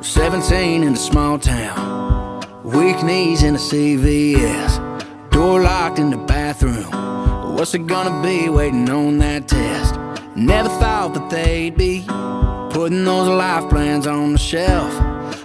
17 in a small town, weak knees in a CVS, door locked in the bathroom. What's it gonna be waiting on that test? Never thought that they'd be putting those life plans on the shelf.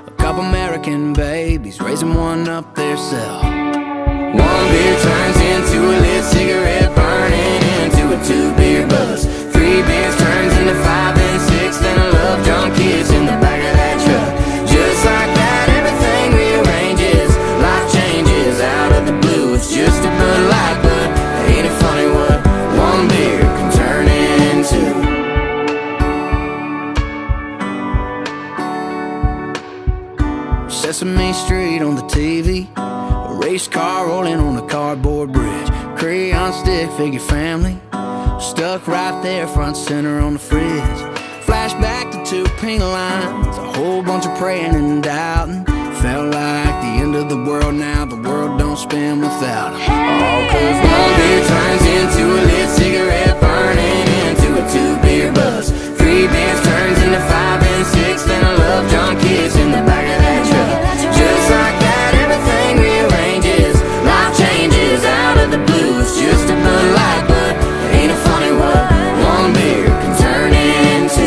A couple American babies raising one up theirself. One beer turns into a lit cigarette, burning into a 2-beer buzz. 3 beers turns into 5 and 6, then a love drunk kiss in the back of that truck. Just like that, everything rearranges. Life changes out of the blue. It's just a Bud Light, but ain't it funny what one beer can turn into? Sesame Street on the TV, a race car rolling on a cardboard bridge, crayon stick figure family stuck right there front center on the fridge. Flashback to 2 pink lines, a whole bunch of praying and doubting. Felt like the end of the world now, the world don't spin without him. All cause one beer turns into a lit cigarette, burning into a 2-beer buzz. 3 beers turns into 5 and 6, then a love drunk kiss in the back of that truck. Just like that, everything rearranges. Life changes out of the blue. It's just a Bud Light, but ain't it funny what one beer can turn into?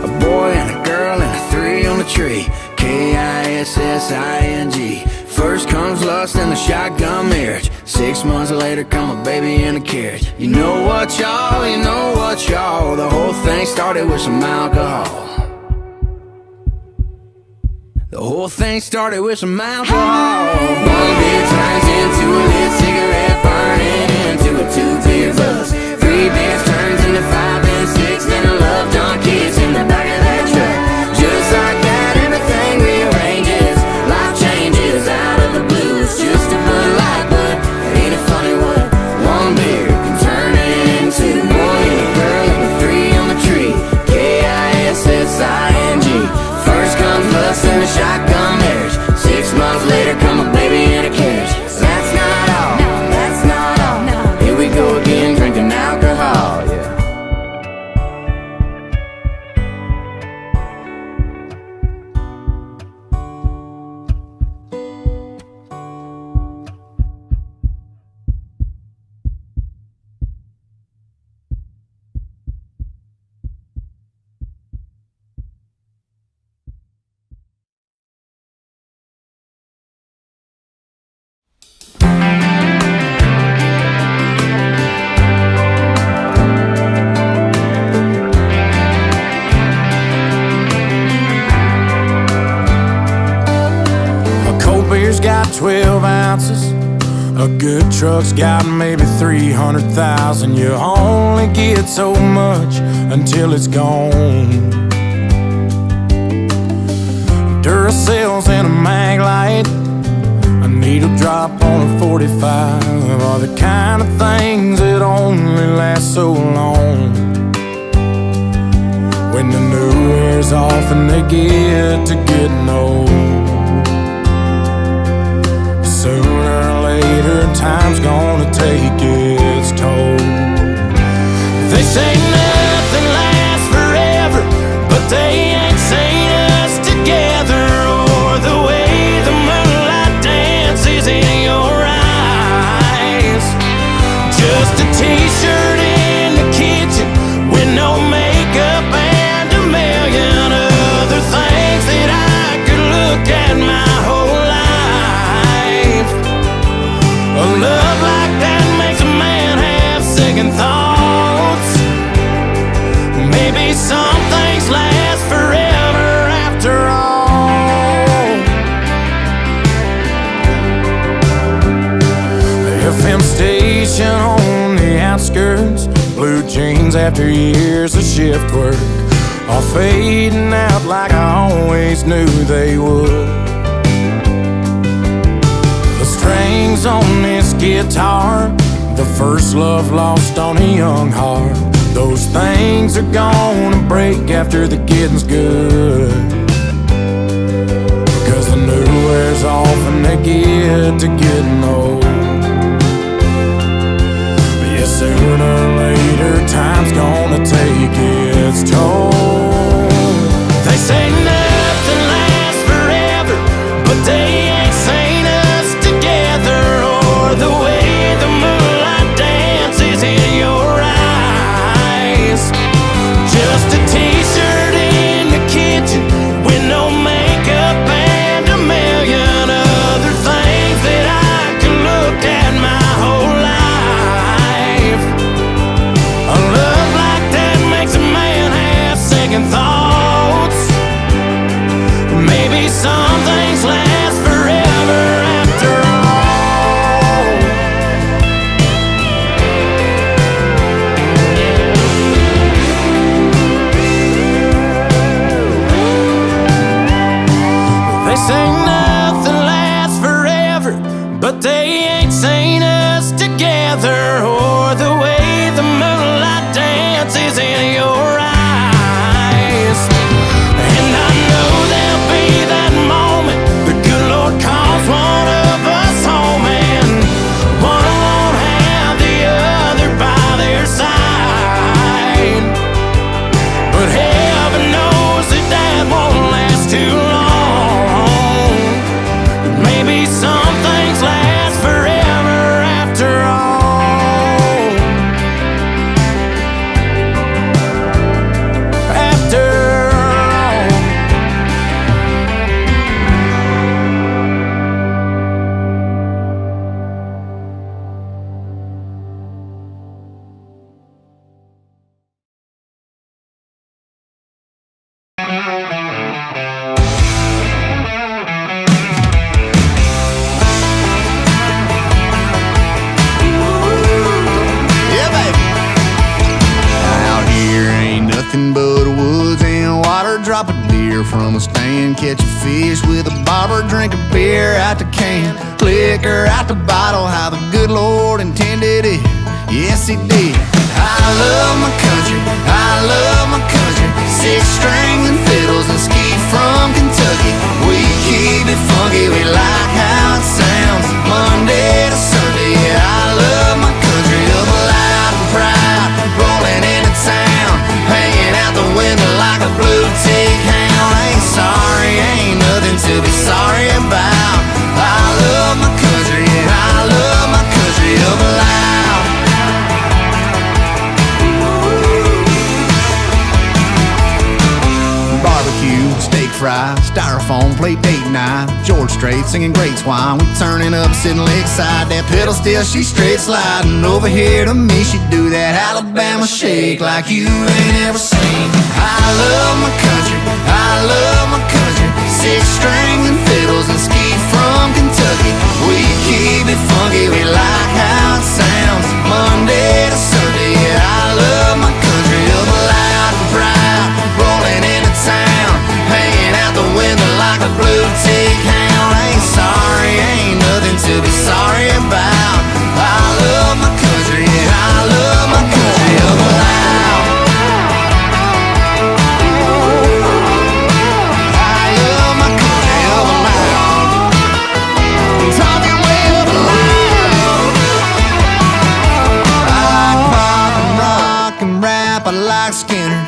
A boy and a girl and a 3 on the tree, Kissing. First comes lust and the shotgun marriage. 6 months later come a baby in a carriage. You know what, y'all, you know what, y'all, the whole thing started with some alcohol. The whole thing started with some alcohol. One beer turns into a lit cigarette, burning into a 2-beer buzz. 3 beers turns into 5 and 6, then a love drunk kiss in the back of that truck. Just like that, everything rearranges. Life changes out of the blue. It's just a Bud Light, but ain't it funny what one beer can turn into? Boy and a girl and a 3 on the tree, Kissing. First comes lust and a shotgun marriage. 6 months later come a baby in a carriage. That's not all, no, that's not all, no. Here we go again, drinking alcohol, yeah. Got 12 ounces. A good truck's got maybe 300,000. You only get so much until it's gone. Duracells and a mag light, a needle drop on a 45 are the kind of things that only last so long. When the new wears off and they get to getting old, sooner or later, time's gonna take its toll. They say nothing lasts forever, but they ain't seen us together, or the way the moonlight dances in your eyes. Just a t-shirt in the kitchen with no makeup and a million other things that I could look at my whole life. A love like that makes a man have second thoughts. Maybe some things last forever after all. The FM station on the outskirts, blue jeans after years of shift work, all fading out like I always knew they would. Strings on this guitar, the first love lost on a young heart. Those things are gonna break after the getting's good, because the new wears off and they get to getting old. But yeah, sooner or later time's gonna take it from a stand, catch a fish with a barber, drink a beer out the can, liquor out the bottle, how the good Lord intended it. Yes, He did. I love my country, I love my country. Six strings and fiddles and skeet from Kentucky. We keep it funky, we like how it sounds. Monday to Sunday, yeah, I love my country. Up loud and proud, rolling into town, hanging out the window like a blue tick hound. Ain't sorry, ain't nothing to be sorry about. I love my country, and I love my country. Up loud. Steak fry, styrofoam plate date night. George Strait singing great swine. We turning up, sitting lakeside. That pedal still, she straight sliding. Over here to me, she do that Alabama shake like you ain't ever seen. I love my country, I love my country. Six strings and fiddles and skeet from Kentucky. We keep it funky, we like how it sounds. Monday to Sunday, yeah, I love my country. Up loud and proud, rolling into town, hanging out the window like a blue tick hound. Ain't sorry, ain't nothing to be sorry about. I love my country, and I love my country. Up loud. I love my country. Up loud. Talking way up loud. I pop and rock and rap, I like Skinner.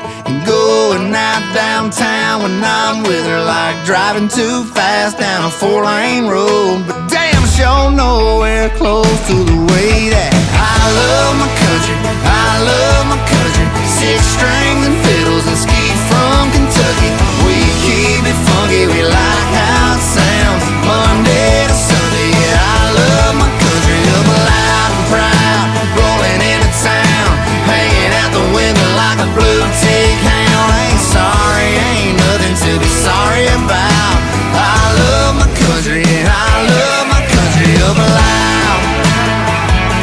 Going out downtown when I'm with her, like driving too fast down a 4-lane road. But damn sure nowhere close to the way that I love my country, I love my country. Six strings and fiddles and skeet from Kentucky. We keep it funky, we like how it sounds. Monday to Sunday, yeah, I love my country. Up loud and proud, rolling into town, hanging out the window like a blue tick hound. Ain't sorry, ain't nothing to be sorry about. I love my country, and I love my country. Up loud.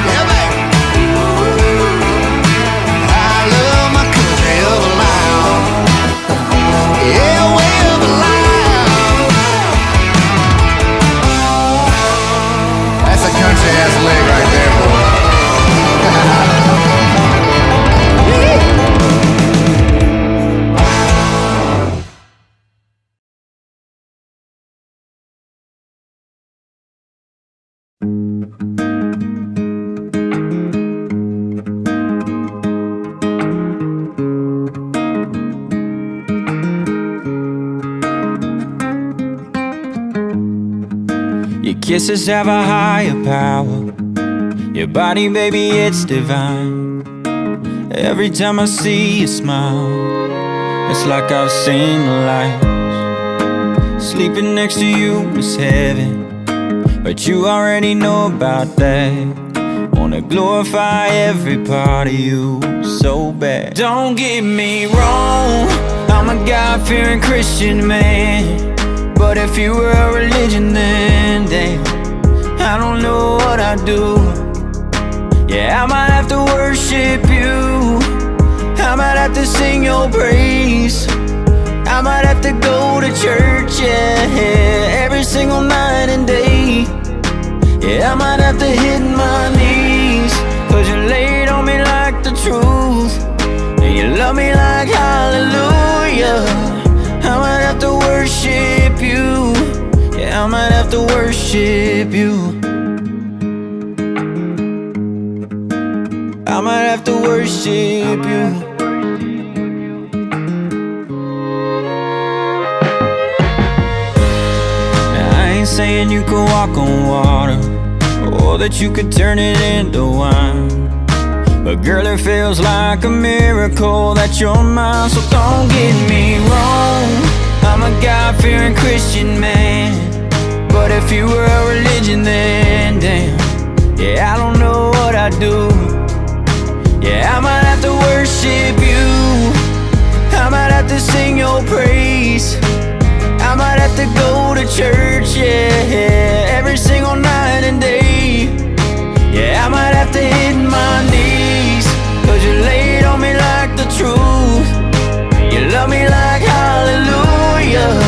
Yeah, baby. I love my country. Up loud. Yeah, way up loud. That's a country ass leg right there, boy. Your kisses have a higher power. Your body, baby, it's divine. Every time I see you smile, it's like I've seen the lights. Sleeping next to you is heaven, but you already know about that. Wanna glorify every part of you so bad. Don't get me wrong, I'm a God-fearing Christian man. But if you were a religion, then damn, I don't know what I'd do. Yeah, I might have to worship you, I might have to sing your praise, I might have to go to church, yeah, every single night and day. Yeah, I might have to hit my knees, cause you laid on me like the truth, and you love me like hallelujah. I might have to worship you, yeah, I might have to worship you. I might have to worship you. Now I ain't saying you could walk on water, or that you could turn it into wine, but girl, it feels like a miracle that you're mine. So don't get me wrong, I'm a God-fearing Christian man. But if you were a religion, then damn, yeah, I don't know what I'd do. Yeah, I might have to worship you, I might have to sing your praise, I might have to go to church, yeah, every single night and day. Yeah, I might have to hit my knees, cause you laid on me like the truth, you love me like hallelujah.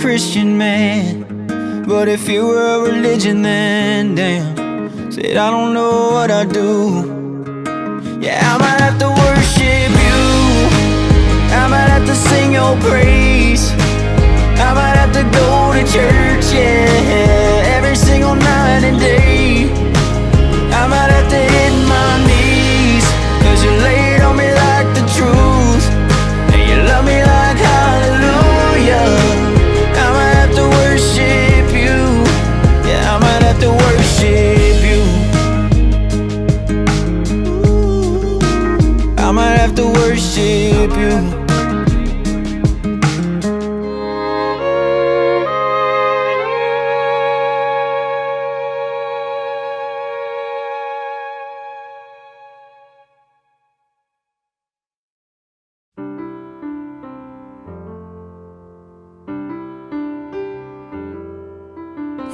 Christian man, but if you were a religion, then damn, said I don't know what I'd do. Yeah, I might have to worship you, I might have to sing your praise, I might have to go to church, yeah, every single night and day. I might have to hit my knees, 'cause you laid on me like the truth, and you love me like hallelujah. I might have to worship you, yeah, I might have to worship you. I might have to worship you.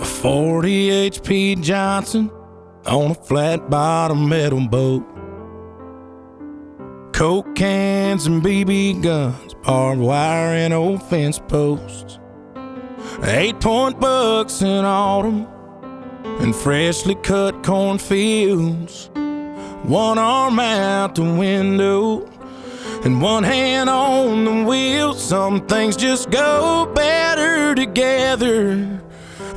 A 40 HP Johnson on a flat bottom metal boat. Coke cans and BB guns, barbed wire and old fence posts. 8-point bucks in autumn and freshly cut cornfields. One arm out the window and one hand on the wheel. Some things just go better together,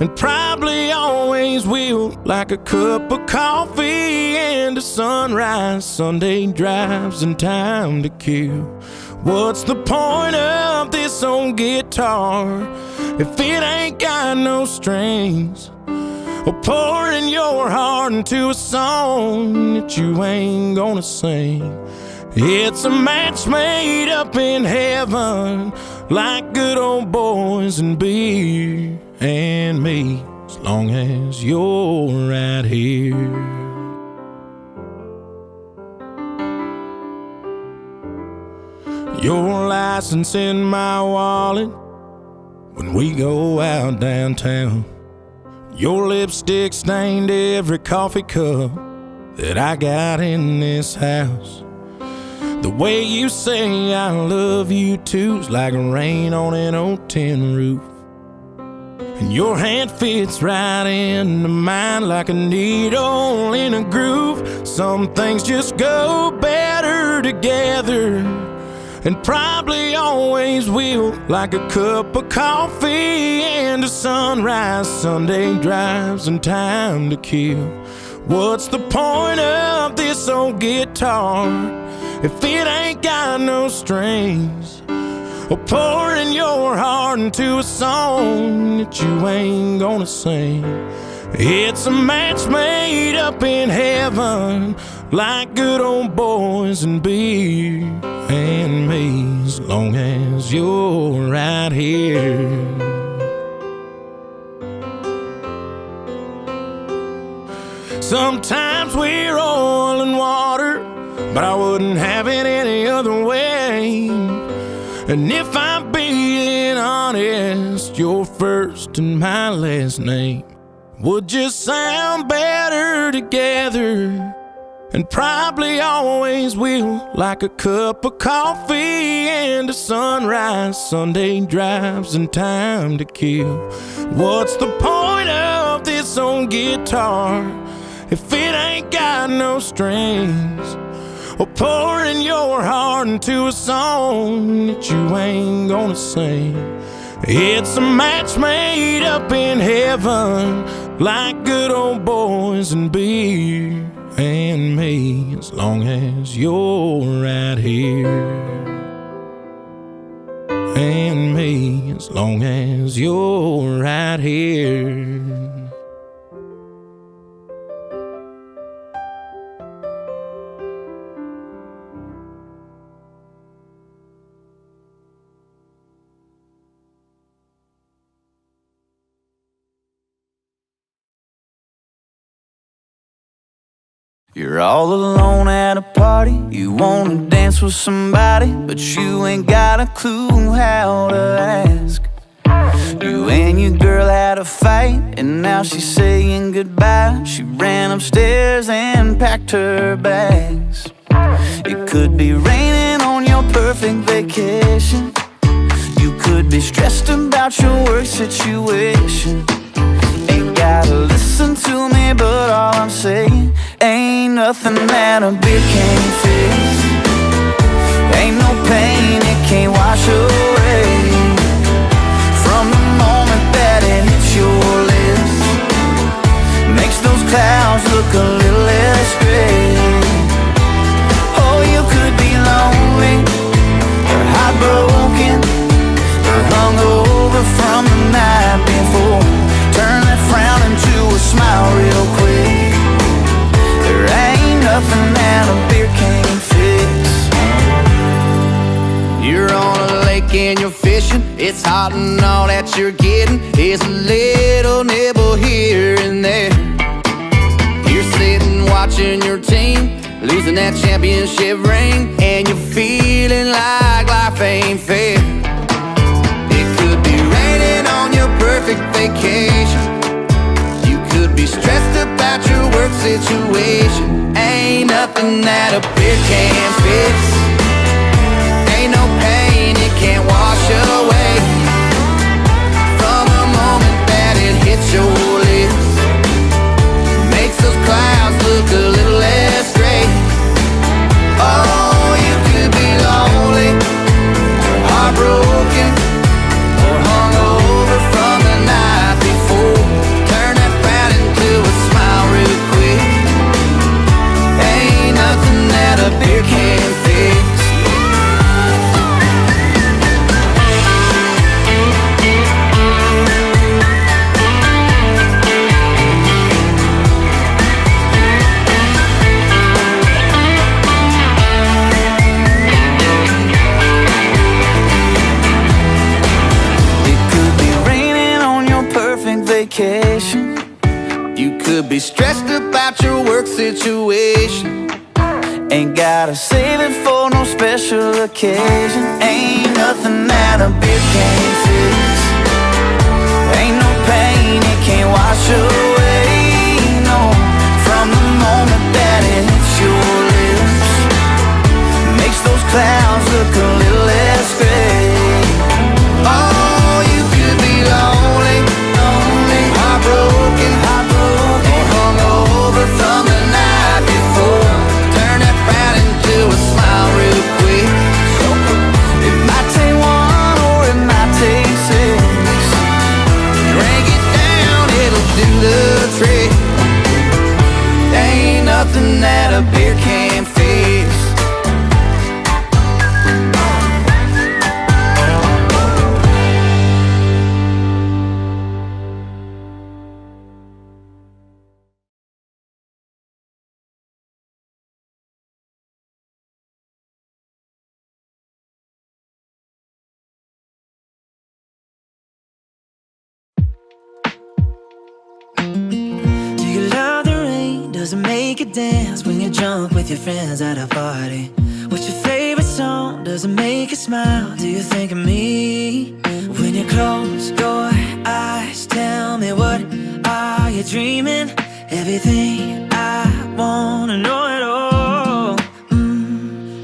and probably always will, like a cup of coffee and a sunrise, Sunday drives and time to kill. What's the point of this old guitar if it ain't got no strings? Or pouring your heart into a song that you ain't gonna sing. It's a match made up in heaven, like good old boys and beer and me, as long as you're right here. Your license in my wallet when we go out downtown. Your lipstick stained every coffee cup that I got in this house. The way you say I love you too's like rain on an old tin roof. And your hand fits right into mine like a needle in a groove. Some things just go better together, and probably always will, like a cup of coffee and a sunrise, Sunday drives and time to kill. What's the point of this old guitar if it ain't got no strings? Or pouring your heart into a song that you ain't gonna sing. It's a match made up in heaven, like good old boys and beer and me, as long as you're right here. Sometimes we're oil and water, but I wouldn't have it any other way. And if I'm being honest, your first and my last name would just sound better together, and probably always will, like a cup of coffee and a sunrise, Sunday drives and time to kill. What's the point of this old guitar if it ain't got no strings? Or pouring your heart into a song that you ain't gonna sing. It's a match made up in heaven, like good old boys and beer and me, as long as you're right here. And me, as long as you're right here. You're all alone at a party, you wanna dance with somebody, but you ain't got a clue how to ask. You and your girl had a fight, and now she's saying goodbye. She ran upstairs and packed her bags. It could be raining on your perfect vacation. You could be stressed about your work situation. Ain't gotta listen to me, but all I'm saying ain't nothing that a beer can't fix. Ain't no pain it can't wash away from the moment that it hits your lips. Makes those clouds look a little less gray. Oh, you could be lonely or heartbroken or hungover from the night before. Turn that frown into a smile real quick. There ain't nothing that a beer can't fix. You're on a lake and you're fishing. It's hot and all that you're getting is a little nibble here and there. You're sitting watching your team losing that championship ring, and you're feeling like life ain't fair. It could be raining on your perfect vacation. You could be stressed about your work situation. Ain't nothing that a beer can't fix. Ain't no pain it can't wash away from the moment that it hits your lips. Makes those clouds look a little less gray. Oh, you could be lonely or heartbroken or hungover from the night before. Turn that frown into a smile real quick. Ain't nothing that a beer can't fix. Vacation. You could be stressed about your work situation. Ain't gotta save it for no special occasion. Ain't nothing that a beer can't fix. Ain't no pain it can't wash away, no, from the moment that it hits your lips. Makes those clouds look a little less gray. Oh, you could be lonely, heartbroken, or hungover from the night before. Turn that frown into a smile real quick. It might take one or it might take six. Drink it down, it'll do the trick. Ain't nothing that a beer can't fix. Does it make you dance when you're drunk with your friends at a party? What's your favorite song? Does it make you smile? Do you think of me? When you close your eyes, tell me, what are you dreaming? Everything I wanna know it all.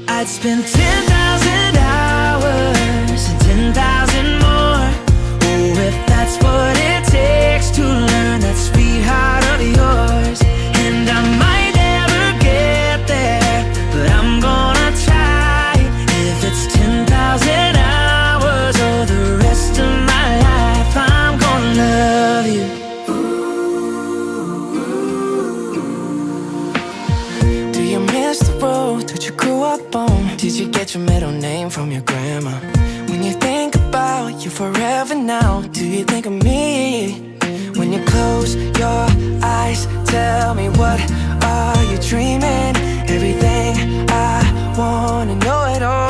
I'd spend 10,000 hours and 10,000 more. Oh, if that's what it takes to learn that sweetheart of yours. And I might never get there, but I'm gonna try. If it's 10,000 hours or the rest of my life, I'm gonna love you. Do you miss the road that you grew up on? Did you get your middle name from your grandma? When you think about you forever now, do you think of me? When you close your eyes, tell me, what are you dreaming? Everything I wanna know it all.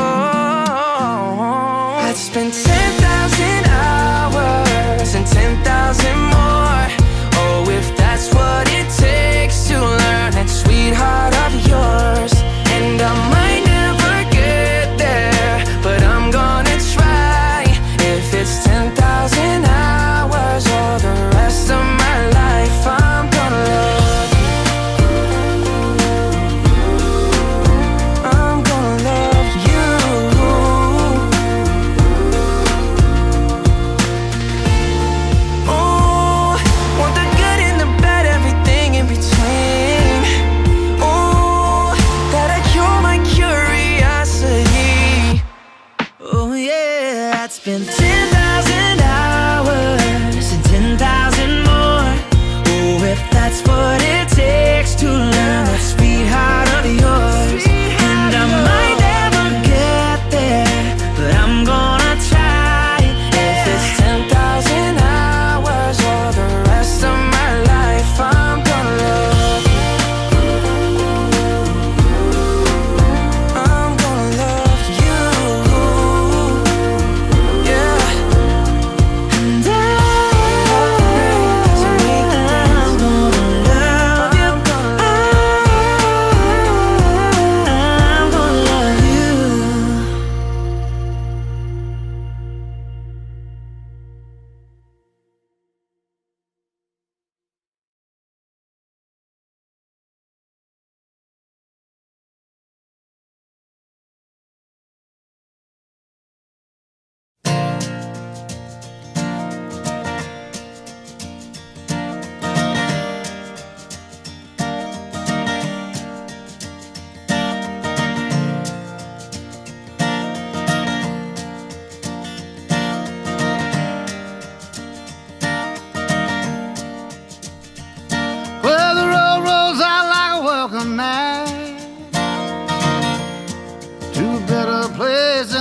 I'd spend 10,000 hours and 10,000 more. Oh, if that's what it takes to learn that sweetheart of yours. And I might never get there, but I'm gonna try. If it's 10,000 hours or the rest of my life, I'm gonna love you.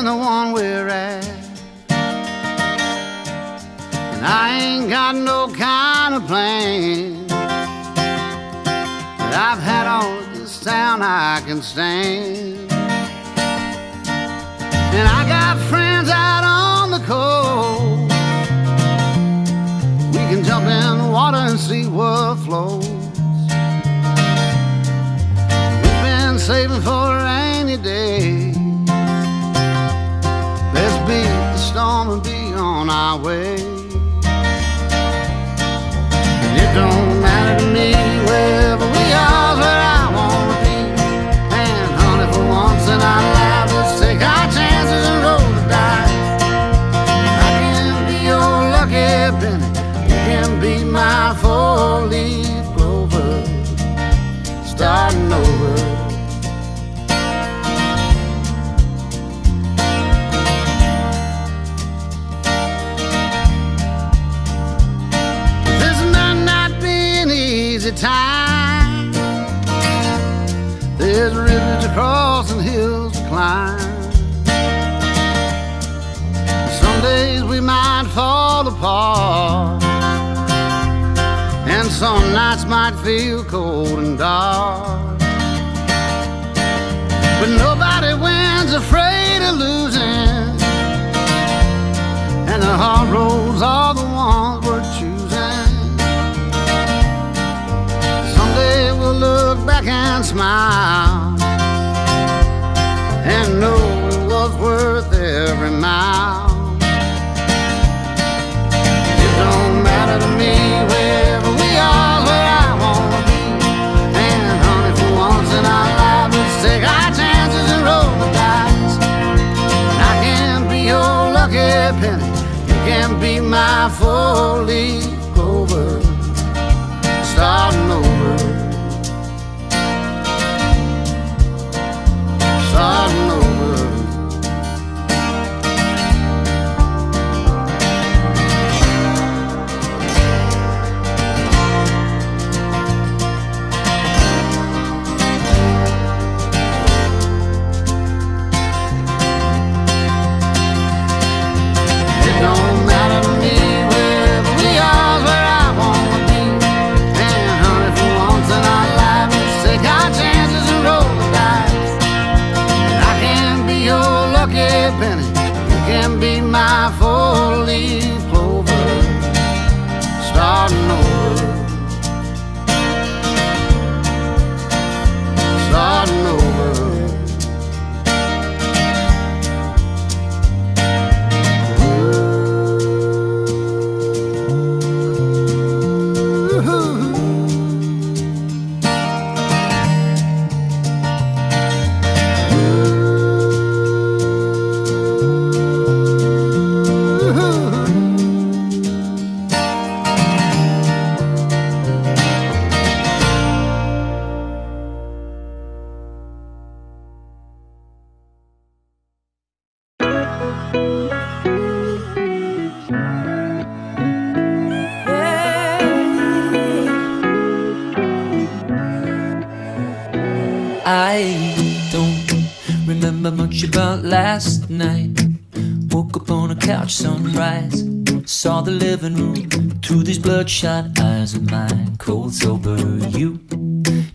than the one we're at. And I ain't got no kind of plan, but I've had all of this town I can stand. And I got friends out on the coast. We can jump in the water and see what flows. We've been saving for a rainy day. Let's beat the storm and be on our way. And it don't matter to me wherever we are, where I wanna be. And honey, for once in our lives, let's take our chances and roll the dice. I can be your lucky penny, you can be my four-leaf clover, starting over. This might not be an easy time. There's rivers to cross and hills to climb. Some days we might fall apart, and some nights might feel cold and dark. But nobody wins afraid of losing, and the hard roads are the ones we're choosing. Someday we'll look back and smile and know it was worth every mile. It don't matter to me wherever we are, where I wanna be. And honey, for once in our lives, let's take our chances and roll the dice. And I can be your lucky penny, you can be my four-leaf clover, starting over, starting over. It don't matter to me wherever we are, where I wanna be. And honey, for once in our lives, let's take our chances and roll the dice. And I can be your lucky penny, you can be my four-leaf clover, starting over, starting over. I don't remember much about last night. Woke up on a couch, sunrise. Saw the living room through these bloodshot eyes of mine. Cold sober, you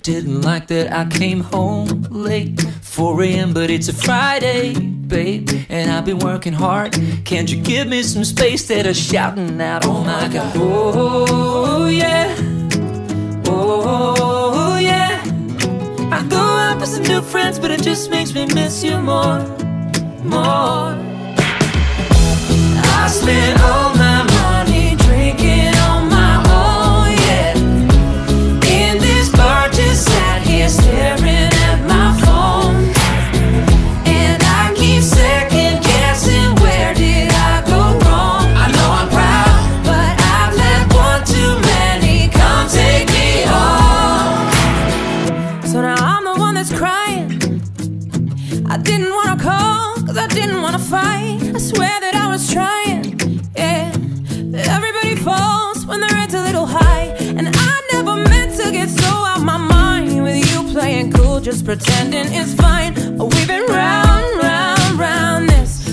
didn't like that I came home late, 4 a.m. but it's a Friday, babe, and I've been working hard. Can't you give me some space? That are shouting out, oh my God. Oh yeah, oh yeah. I go out with some new friends, but it just makes me miss you more, more. I spent all my money drinking on my own, yeah. In this bar, just sat here staring at my phone, and I keep second guessing, where did I go wrong? I know I'm proud, but I've let one too many come take me home. So now I'm the one that's crying. I didn't wanna call, cause I didn't wanna fight. I swear that I was trying, yeah. Everybody falls when their head's a little high, and I never meant to get so out my mind. With you playing cool, just pretending it's fine. We've been round, round, round this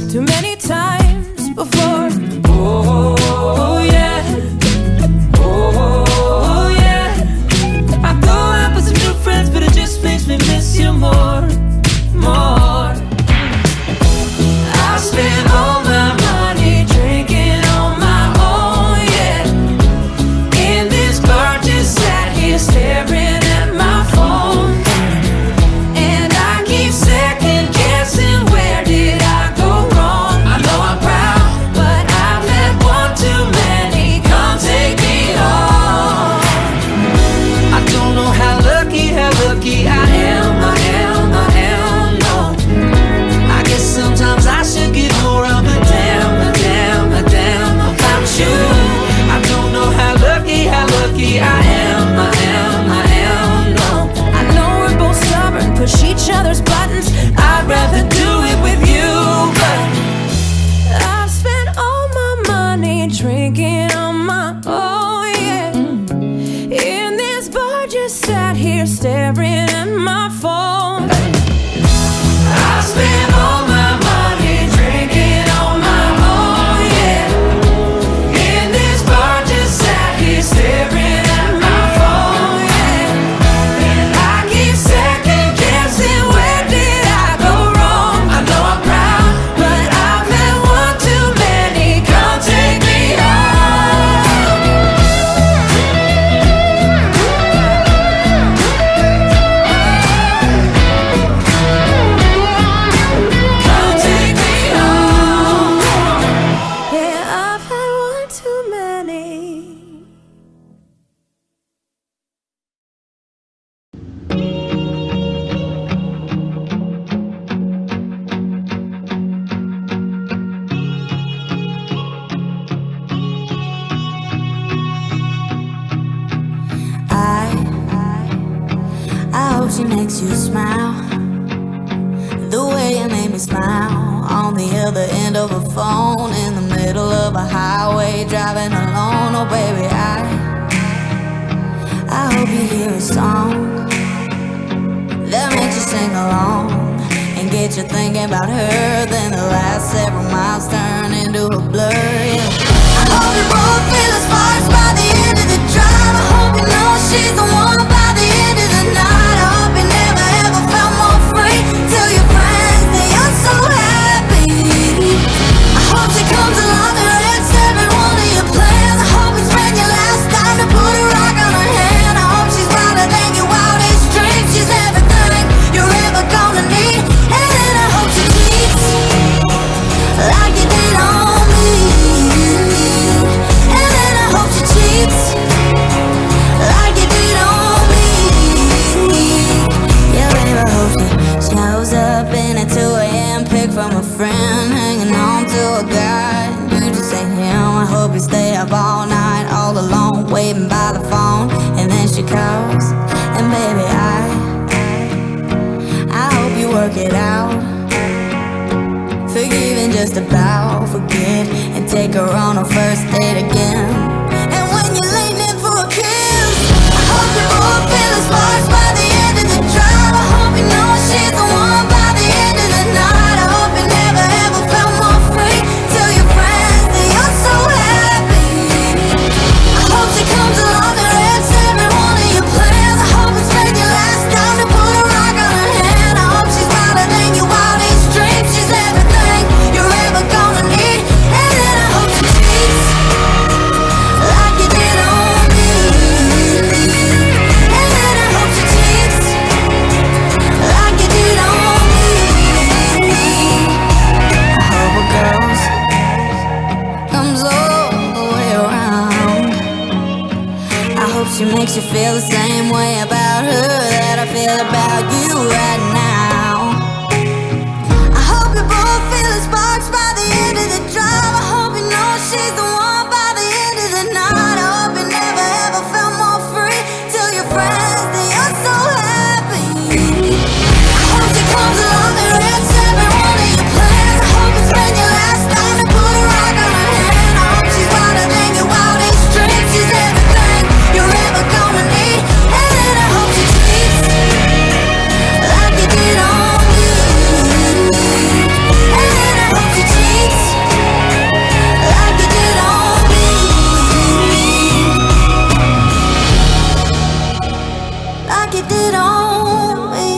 sat here staring at my phone. I spent all my money drinking on my own, yeah. In this bar, just sat here staring at my phone, yeah. And I keep second guessing, where did I go wrong? I know I'm proud, but I've had one too many. Come take me home. Come take me home. Yeah, I've had one too many. I hope she makes you smile the way you made me smile on the other end of a phone in the middle of a highway driving alone. Oh baby, I hope you hear a song that makes you sing along and get you thinking about her. Then the last several miles turn into a blur, yeah. I hope you both feel as sparks by the end of the drive. I hope you know she's the one by the end of the night. I hope you never ever felt more free. Tell your friends that you're so happy. I hope she comes along and wrecks every one of your plans. I hope you spend your last time to put a rock on her hand. I hope she's wilder than your wildest dreams. She's everything you're ever gonna need. And then I hope she cheats like you did on me. And then I hope she cheats like you did on me. Yeah, baby, I hope she shows up in at 2 a.m. pick from a friend, hanging on to a guy. You just ain't him. I hope you stay up all night, all alone, waiting by the phone. And then she calls, and baby, I hope you work it out. Forgive and just about forget, and take her on a first date again. And when you're leaning for a kiss, I hope you both feel as sparks by the end of the drive. I hope you know she's the one by the end of the night. I hope you never ever felt more free. Tell your friends that you're so happy. I hope she comes along and wrecks every one of your plans. I hope you spend your last time to put a rock on her hand. I hope she's wilder than your wildest dreams. She's everything you're ever gonna need. And then I hope she cheats like you did on me. And then I hope she cheats like you did on me. I hope a girl's comes all the way around. I hope she makes you feel the same way about her that I feel about you right now. I hope you both feel the sparks by the end of the drive. I hope you know she's the one by the end of the night. I hope you never ever felt more free. Tell your friends that you're so happy. I hope she comes along and wrecks every one of your plans. I hope you spend your last time to put a rock on her hand. I hope she's wilder than your wildest dreams. She's everything you're ever gonna need. And then I hope she cheats like you did on me. And then I hope she cheats like you did on me. Like you did on me.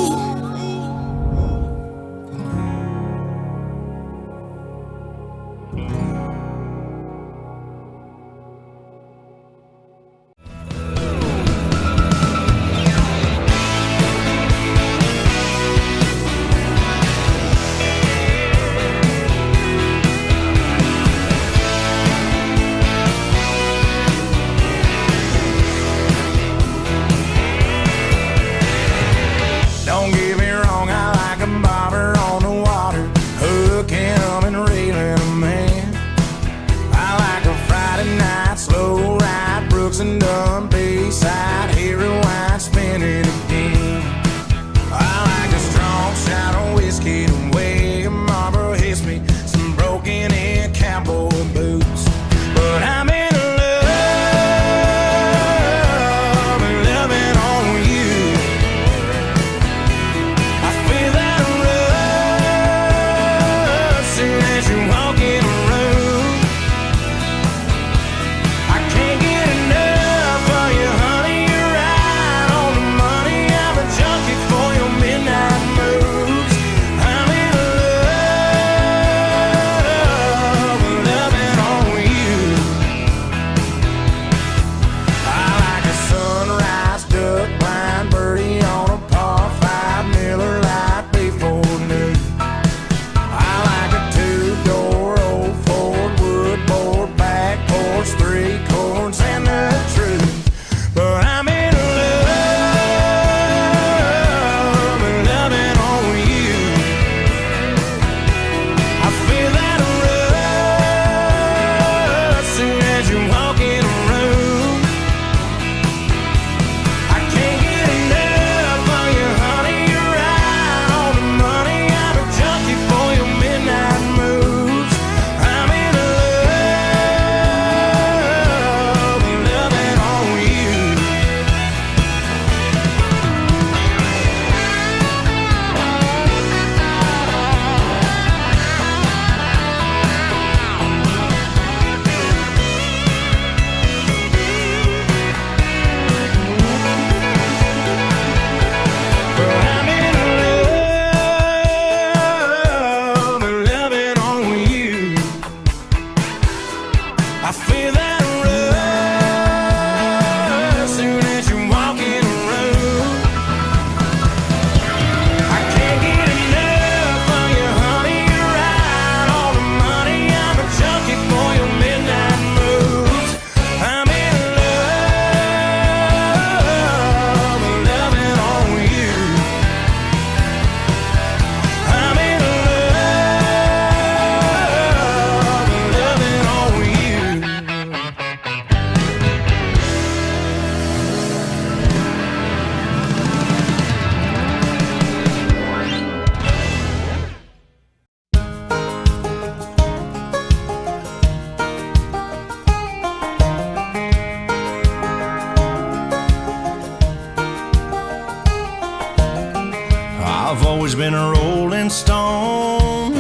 I've always been a rolling stone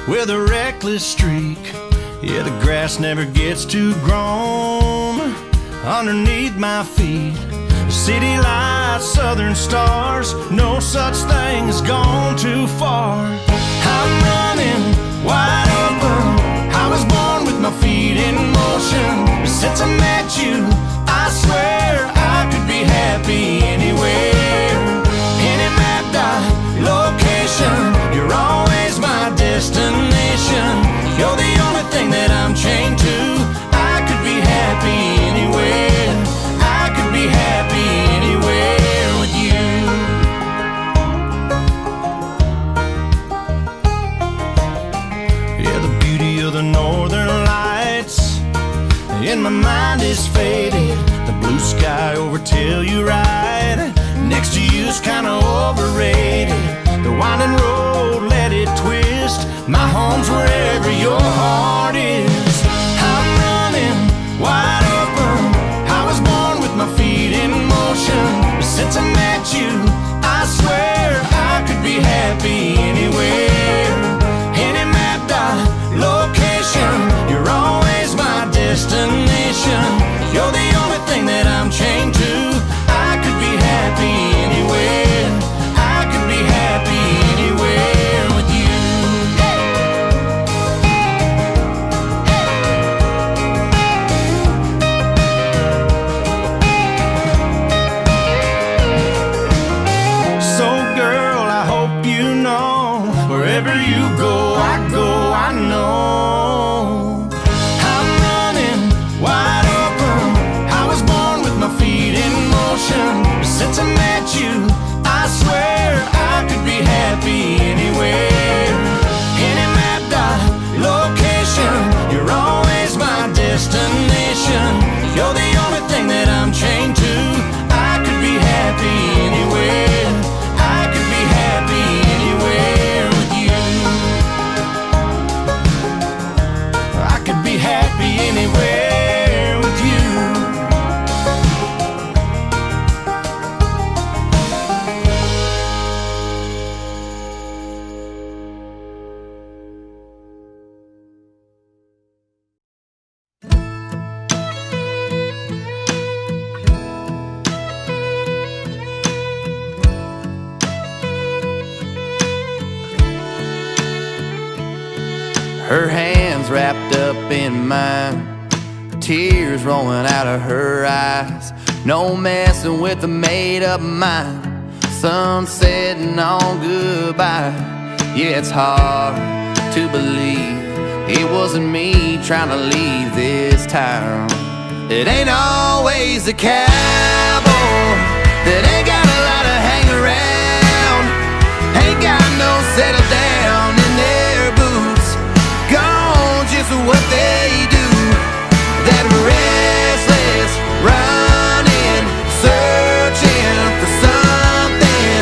with a reckless streak. Yeah, the grass never gets too grown underneath my feet. City lights, southern stars, no such thing as gone too far. I'm running wide open. I was born with my feet in motion. Since I met you, I swear I could be happy anywhere. Any mapped out location, you're always my destination. You're the only thing that I'm chained to. I could be happy anywhere. I could be happy anywhere with you. Yeah, the beauty of the northern lights in my mind is faded. The blue sky over Telluride next to you's kinda overrated. The winding road, let it twist. My home's wherever your heart is. I'm running wide open. I was born with my feet in motion. Since I met you, I swear I could be happy anywhere. Any mapped out location, you're always my destination. You're the only thing that I'm chained to. I could be happy anywhere. I could be happy anywhere with you. So girl, I hope you know, wherever you go, I know. I'm running wide open. I was born with my feet in motion. Since I met you, I swear I could be happy anywhere. Any mapped out location, you're always my destination. You're the only thing that I'm chained to. I could be happy anywhere. I could be happy anywhere with you. I could be happy anywhere with you. Her hands wrapped up in mine, tears rolling out of her eyes. No messing with a made-up mind, sun setting on goodbye. Yeah, it's hard to believe it wasn't me trying to leave this town. It ain't always a cowboy that ain't got a lot of hang around, ain't got no settle down in their boots. Gone just what they do, that restless running, searching for something,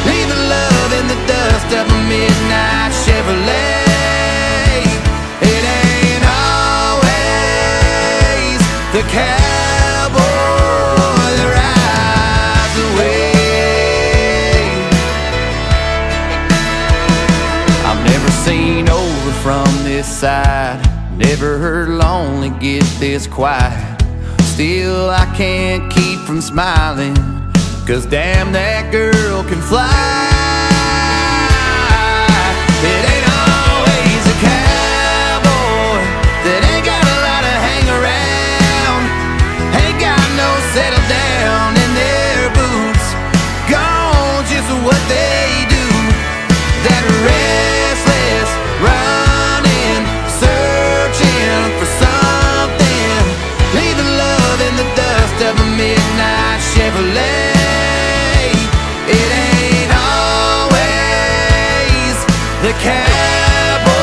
leaving love in the dust of a midnight Chevrolet. It ain't always the cowboy that rides away. I've never seen over from this side, never heard lonely get this quiet. Still I can't keep from smiling, 'cause damn, that girl can fly. It ain't always a cowboy that ain't got a lot of hang around, ain't got no settle down in their boots. Gone just what they do, that restless running, searching for something, leaving love in the dust of a midnight Chevrolet. It ain't always the cowboy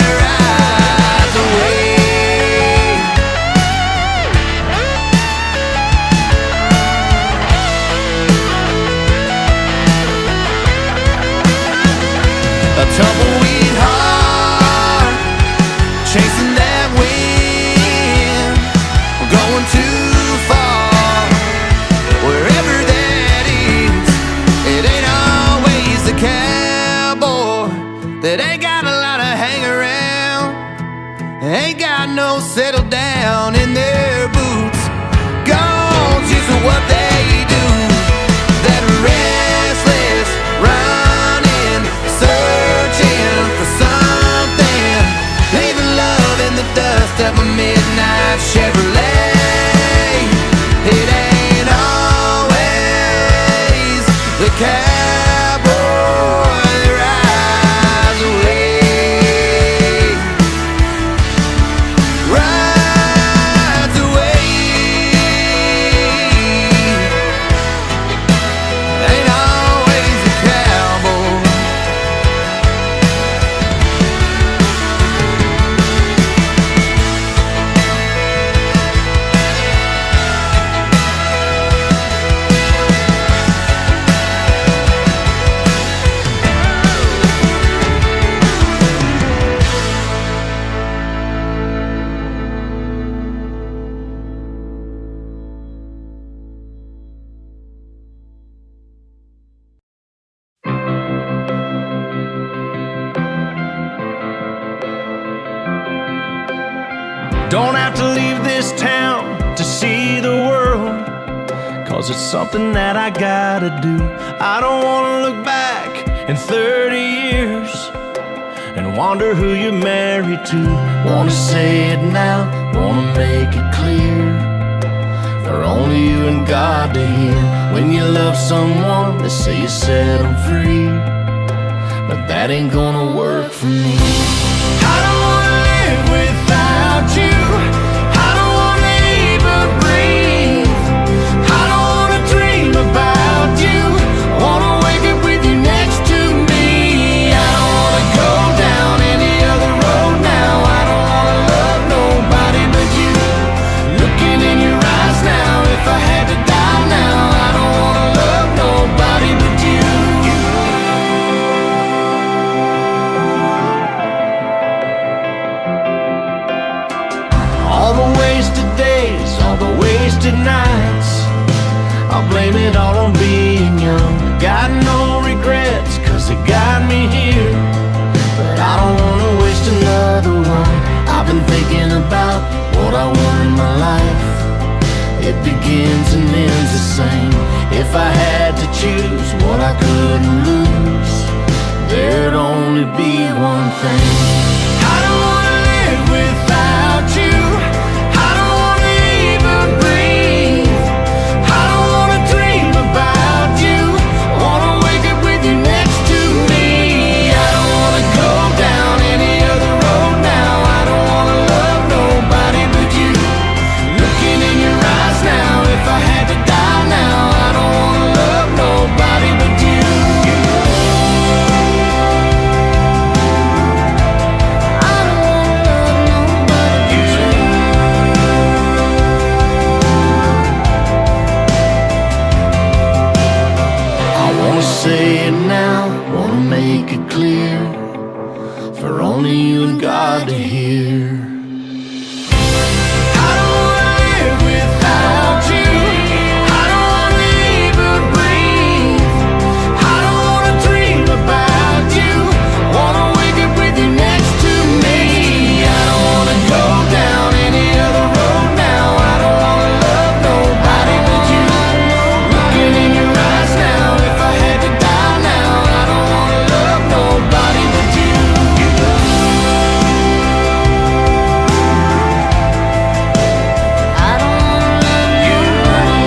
that rides away. A tumbleweed heart, chasing that wind, going too far, wherever that is. It ain't always settle down in their boots, gone chasing what they do. That restless running, searching for something, leaving love in the dust of a midnight Chevrolet. It ain't always the cowboy that rides away. Rides away. Ain't always the cowboy. Don't have to leave this town to see the world, 'cause it's something that I gotta do. I don't wanna look back in 30 years and wonder who you're married to. Wanna say it now, wanna make it clear, for only you and God to hear. When you love someone, they say you set them free, but that ain't gonna work for me. I don't wanna live without you. I don't wanna even breathe. I don't wanna dream about you. Wanna wake up with you next to me. I don't wanna go down any other road now. I don't wanna love nobody but you. Looking in your eyes now, if I had to die now, I don't wanna love nobody but you. All the wasted days, all the wasted nights, I'll blame it all on being young. Got no regrets, 'cause it got me here, but I don't wanna waste another one. I've been thinking about what I want in my life. It begins and ends the same. If I had to choose what I couldn't lose, there'd only be one thing. I don't wanna live without you. I don't wanna even breathe. I don't wanna dream about you. Wanna wake up with you next to me. I don't wanna go down any other road now. I don't wanna love nobody but you. Looking in your eyes now, if I had to die now, I don't wanna love nobody but you. I don't wanna love nobody but you. I wanna say it now, wanna make it clear, for only you and God to hear. I don't wanna live without you. I don't wanna even breathe. I don't wanna dream about you. Wanna wake up with you next to me. I don't wanna go down any other road now. I don't wanna love nobody but you. Looking in your eyes now, if I had to die now, I don't wanna love nobody but you. I don't wanna love nobody.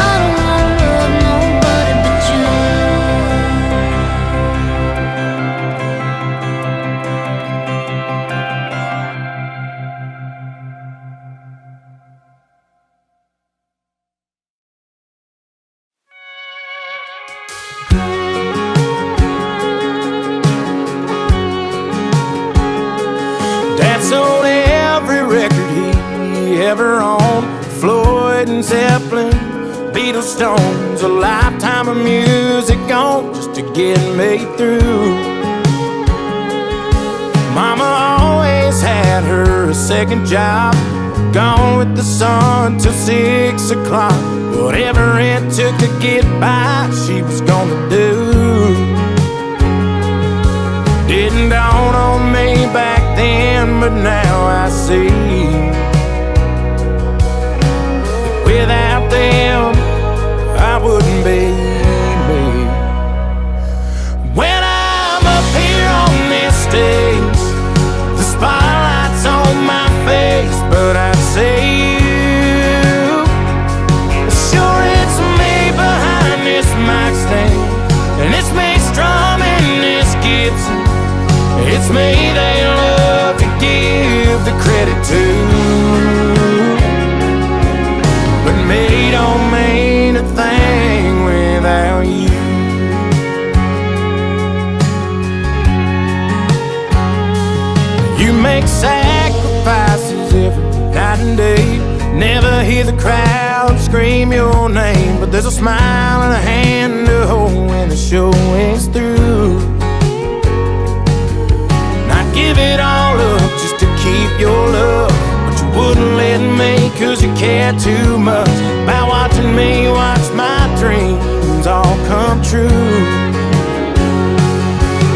I don't wanna love nobody but you. Dad sold every record he ever owned. Floyd and Zeppelin, Beatles, Stones, a lifetime of music gone just to get me through. Mama always had her a second job, gone with the sun till 6 o'clock. Whatever it took to get by, she was gonna do. Didn't dawn on me back then, but now I see that without them I wouldn't be me. When I'm up here on this stage, the spotlight's on my face, but I say you. Sure, it's me behind this mic stand, and it's me strumming this Gibson. It's me they love to give the credit to, but me don't mean a thing without you. You make sacrifices every night and day. Never hear the crowd scream your name, but there's a smile and a hand to hold when the show is through. Give it all up just to keep your love, but you wouldn't let me cause you care too much about watching me watch my dreams all come true.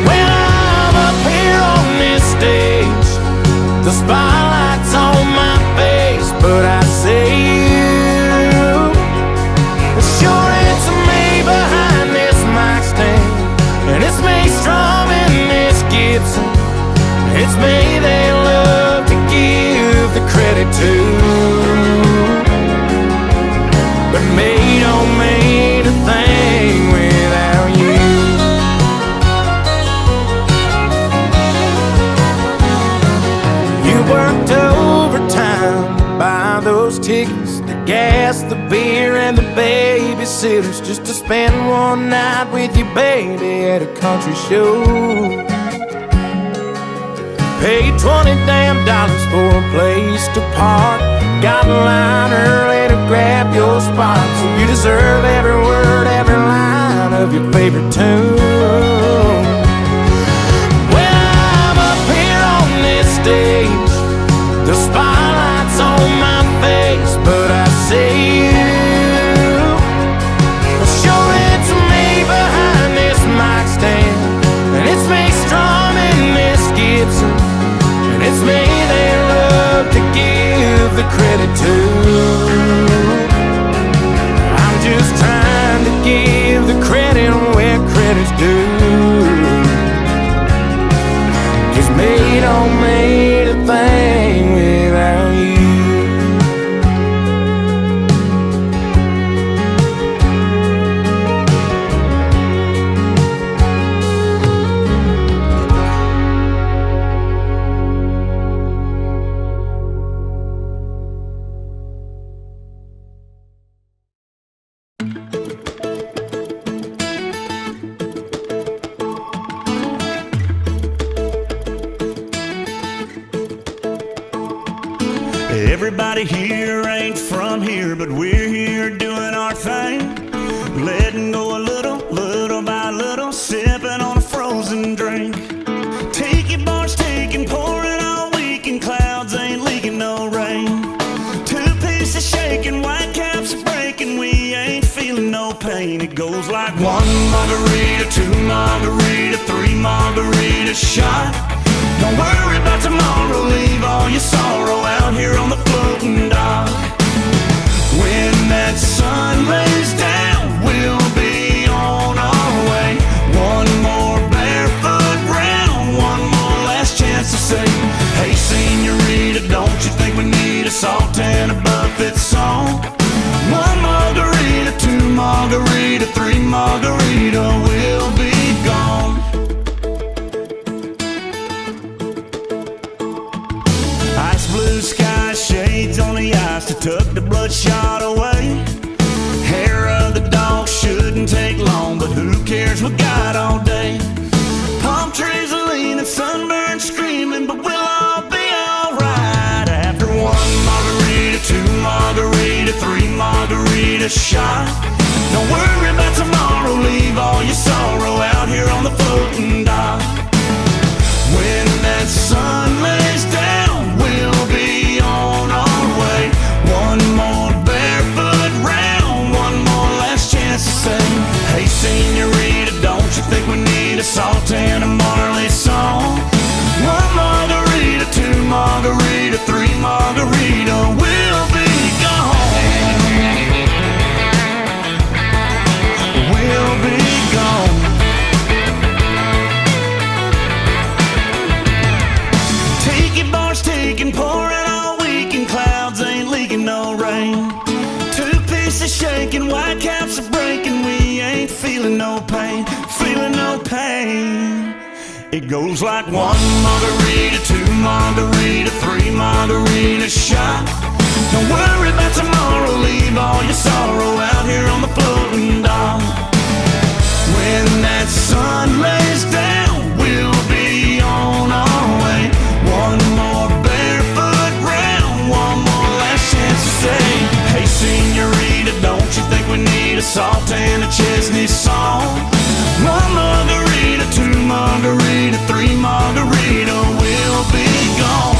When I'm up here on this stage, the spotlight's on my face, but I say you. Sure, it's me behind this mic stand, and it's me strumming this Gibson. It's me they love to give the credit to, but me don't mean a thing without you. You worked overtime to buy those tickets, the gas, the beer, and the babysitters, just to spend one night with your baby at a country show. Paid $20 damn for a place to park. Got in line early to grab your spot, so you deserve every word, every line of your favorite tune. When I'm up here on this stage, the spotlight's on my face, but I see you. Sure, it's me behind this mic stand, and it's me strumming this Gibson. It's me they love to give the credit to. I'm just trying to give the credit where credit's due, 'cause me don't mean a thing without you. Everybody here ain't from here, but we're here doing our thing. Letting go a little, little by little, sipping on a frozen drink. Tiki bars taking, pouring all week, and clouds ain't leaking no rain. Two pieces shaking, white caps are breaking, we ain't feeling no pain. It goes like one margarita, two margarita, three margarita shot. Don't worry about tomorrow, leave all your sorrow out here on the floating dock. When that sun lays down, we'll be on our way. One more barefoot round, one more last chance to say, hey senorita, don't you think we need a salt and a buffet song? One margarita, two margarita, three margarita, we'll be gone. Ice blue sky, shades on the ice to tuck the bloodshot away. Hair of the dog shouldn't take long, but who cares, we got all day. Palm trees are leaning, sunburned screaming, but we'll all be alright. After one margarita, two margarita, three margarita shot. Don't worry about tomorrow, leave all your sorrow out here on the floating dock. When that sun lays down, we'll be on our way. One more barefoot round, one more last chance to say, hey senorita, don't you think we need a salt and a Marley song? are shaking, white caps are breaking. We ain't feeling no pain, feeling no pain. It goes like 1 margarita, 2 margarita, 3 margarita shot. Don't worry about tomorrow, leave all your sorrow out here on the floating dock. When that sun lays down, we'll be on our way. One more barefoot round, one more last chance to say, hey senorita, don't you think we need a salt and a Chesney song? 1 margarita, 2 margarita, 3 margarita, we'll be gone.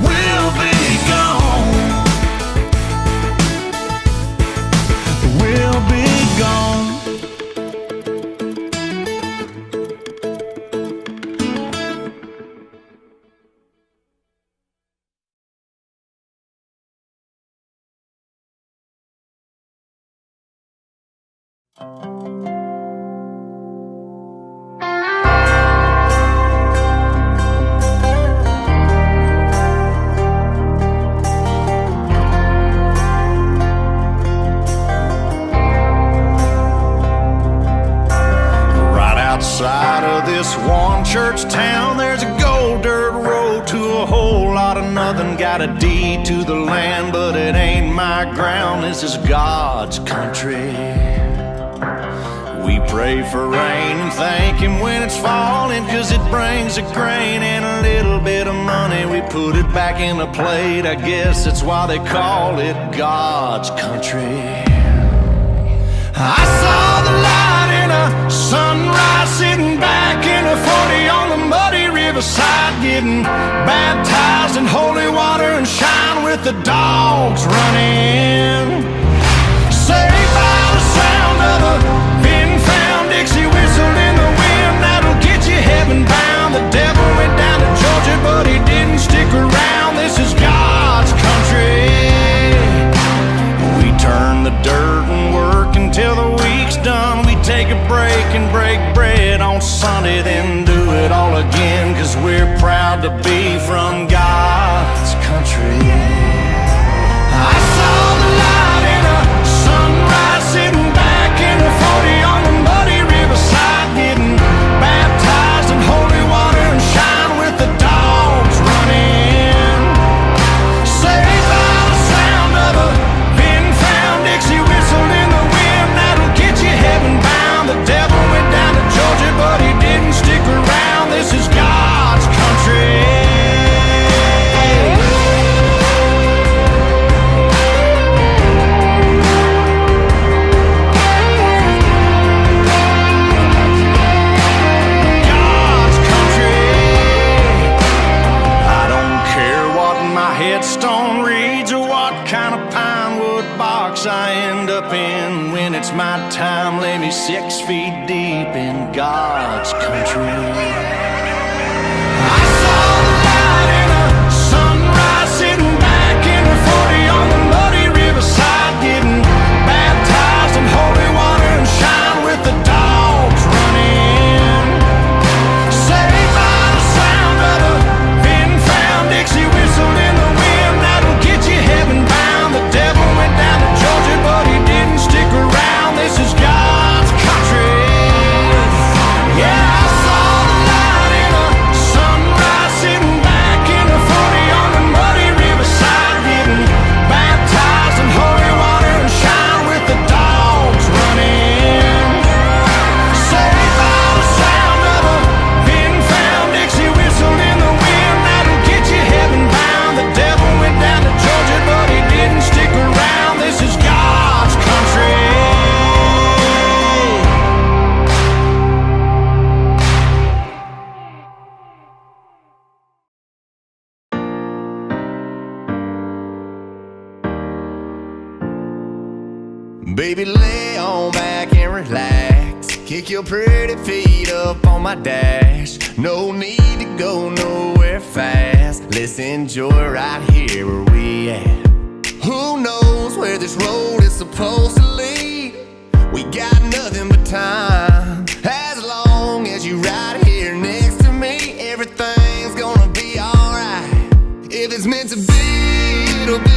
We'll be gone. We'll be gone. Outside of this one church town, there's a gold dirt road to a whole lot of nothing. Got a deed to the land, but it ain't my ground. This is God's country. We pray for rain and thank Him when it's falling, 'cause it brings a grain and a little bit of money. We put it back in the plate, I guess that's why they call it God's country. I saw the light in a sunrise, sitting back in a 40 on the muddy riverside, getting baptized in holy water and shine with the dogs running. Saved by the sound of a pin-found Dixie whistle in the wind, that'll get you heaven bound. The devil went down to Georgia, but he didn't stick around. This is God's country. We turn the dirt and work until the week's done. We take a break and break bread on Sunday, then do it all again, 'cause we're proud to be from God's country. I saw the light in a sunrise, sitting back in a 40 on the muddy riverside, getting baptized in holy water and shine with the dogs running. Saved by the sound of a pin-found Dixie whistle in the wind, that'll get you heaven bound. The devil went down to Georgia, but he didn't stick around. This is God's country. God's country. I don't care what my headstone reads or what kind of pine wood box I end up in. When it's my time, lay me 6 feet deep in God's country. I saw the light in a sunrise, sitting back in a 40 on the muddy riverside, getting baptized in holy water and shine with the dogs running. Saved by the sound of a pin-found Dixie whistle in the wind, that'll get you heaven bound. The devil went down to Georgia, but he didn't stick around. This is God's country. Yeah, I saw the light in a sunrise, sitting back in a 40 on the muddy riverside, getting baptized in holy water and shine with the dogs running. Saved by the sound of a pin-found Dixie whistle in the wind, that'll get you heaven bound. The devil went down to Georgia, but he didn't stick around. This is God's country. Baby, lay on back and relax. Kick your pretty feet up on my dash. No need to go nowhere fast. Let's enjoy right here where we at. Who knows where this road is supposed to lead? We got nothing but time. As long as you right here next to me, everything's gonna be alright. If it's meant to be, it'll be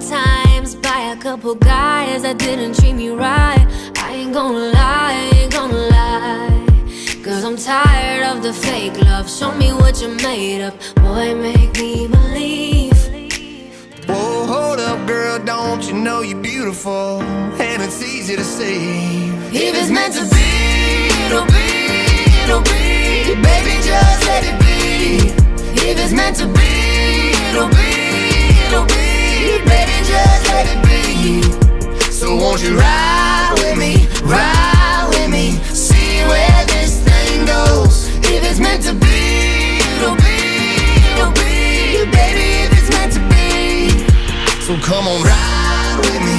times by a couple guys that didn't treat me right. I ain't gonna lie, ain't gonna lie. Cause I'm tired of the fake love. Show me what you're made of. Boy, make me believe. Whoa, hold up, girl, don't you know you're beautiful? And it's easy to see. If it's meant to be, it'll be, it'll be. Baby, just let it be. If it's meant to be, it'll be, it'll be. Baby, just let it be. So won't you ride with me, ride with me, see where this thing goes. If it's meant to be, it'll be, it'll be. Baby, if it's meant to be. So come on, ride with me,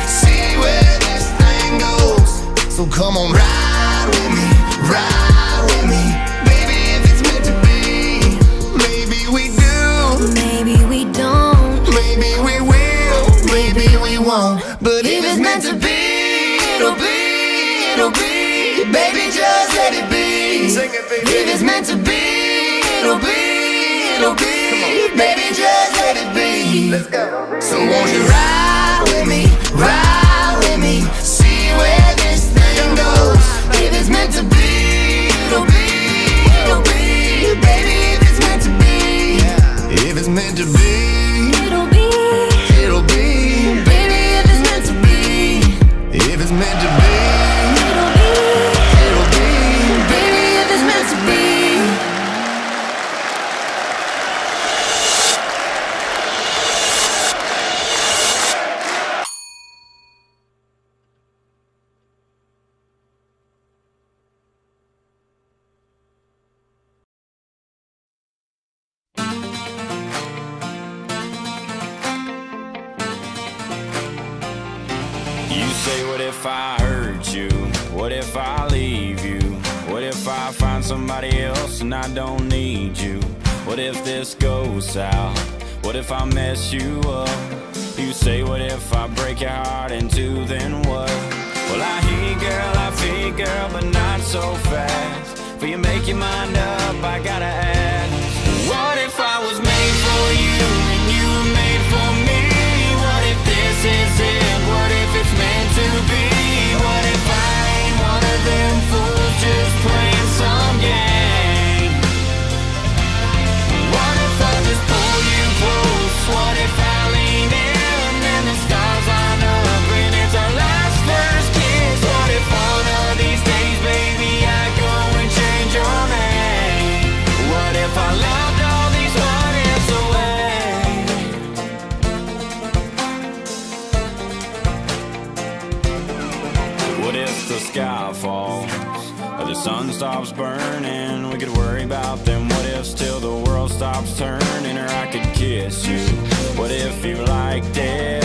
see where this thing goes. So come on, ride with me, baby, if it's meant to be. Maybe we do, Maybe we don't, maybe we will, maybe we won't. But if it's meant to be, it'll be, it'll be. Baby, just let it be. sing it, baby. If it's meant to be, it'll be, it'll be. Baby, just let it be. Let's go. So won't you ride with me, see where this thing goes. If it's meant to be, it'll be, it'll be. Baby, if it's meant to be, If it's meant to be, it'll be, it'll be. baby, if it's meant to be, If it's meant to be, it'll be, it'll be. baby, if it's meant to be. You say, what if I hurt you? What if I leave you? What if I find somebody else and I don't need you? What if this goes south? What if I mess you up? You say, what if I break your heart in two, then what? Well, I hear you, girl, I feel you, girl, but not so fast. Before you make your mind up, I gotta ask, what if I was made for you and you were made for me? What if this is it? What if it's meant to be? What if I ain't one of them fools just playing some game? What if I just pull you close? What if I lean in and the stars line up and it's our last first kiss? What if one of these days, baby, I go and change your name? What if I loved all these what ifs away? What if the sky falls or the sun stops burning? We could worry about them what ifs till the world stops turning. Or I could kiss you. What if you liked it?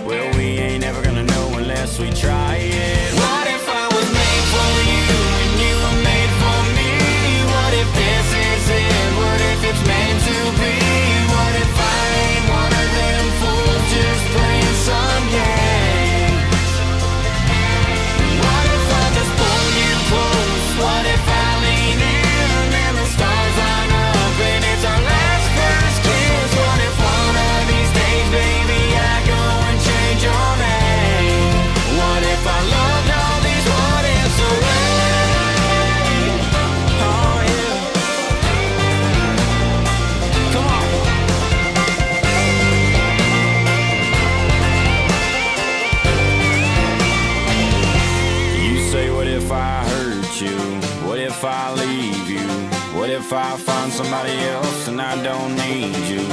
Well, we ain't ever gonna know unless we try it. What if I was made for you and you were made for me? What if this is it? What if it's meant to be? What if I ain't one of them fools just playing some games? What if I just pull you close? What if I lean in and the stars line up and it's our last first kiss? What if one of these days, baby, I go and change your name? What if I loved all these what ifs away? Oh yeah. Come on. You say, what if I hurt you? What if I leave you? What if I find somebody else and I don't need you?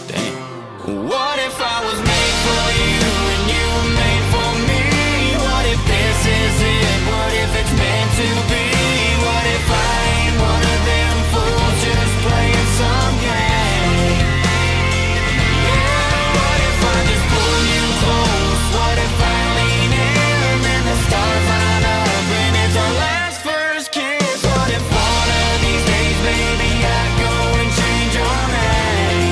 Damn. What if I was made for you and you were made for me? What if this is it? What if it's meant to be? What if I ain't one of them fools just playing some game? Yeah, what if I just pull you close? What if I lean in and the stars line up and it's our last first kiss? What if one of these days, baby, I go and change your name?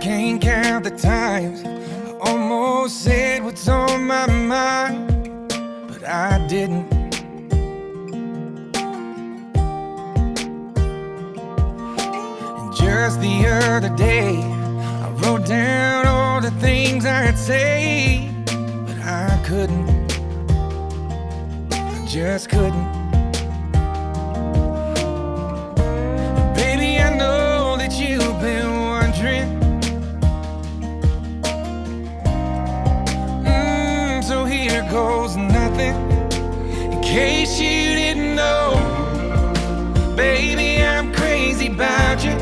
can't count the times I almost said what's on my mind, but I didn't. And just the other day, I wrote down all the things I'd say, but I couldn't. I just couldn't. Baby, I know that you've been wondering. So here goes nothing. In case you didn't know, baby, I'm crazy about you.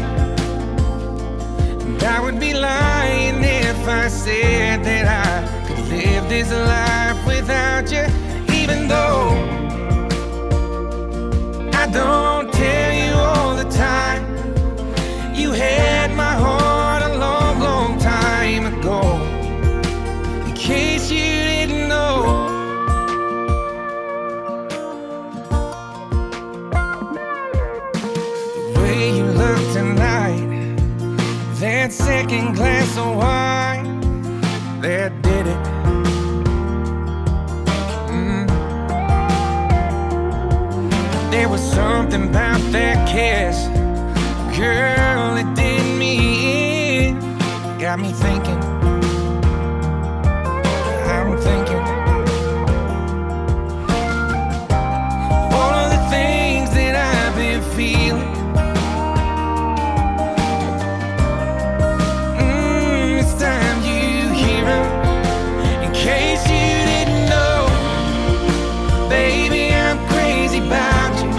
And I would be lying if I said that I could live this life without you. Even though I don't tell you all the time, you had my heart a long, long time ago. In case you didn't know. The way you look tonight, that second glass of wine, that did it. There was something about that kiss, girl, it did me in. Got me thinking, I'm thinking all of the things that I've been feeling. It's time you hear 'em. In case you didn't know, baby, I'm crazy about you.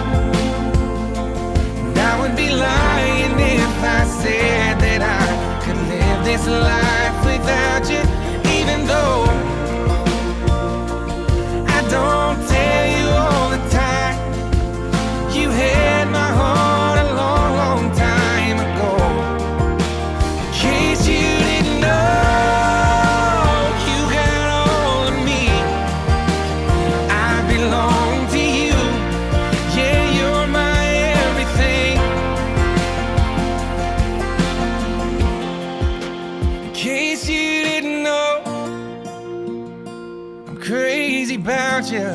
And I would be lying if I said that I could live this life without you. Even though I don't tell you all the time, you had my heart a long, long time ago. In case you didn't know, you got all of me. I belong to you. Yeah, you're my everything. In case you didn't know, I'm crazy about you.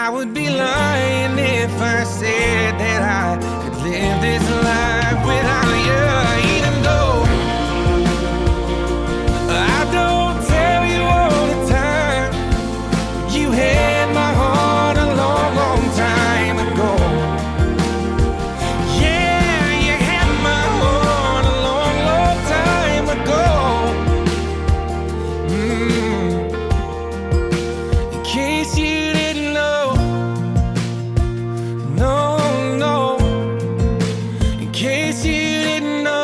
I would be lying if I said that I could live this life without you. Even though I don't tell you all the time, you had my heart a long, long time ago. Yeah, you had my heart a long, long time ago. In case you didn't know, no, no. In case you didn't know.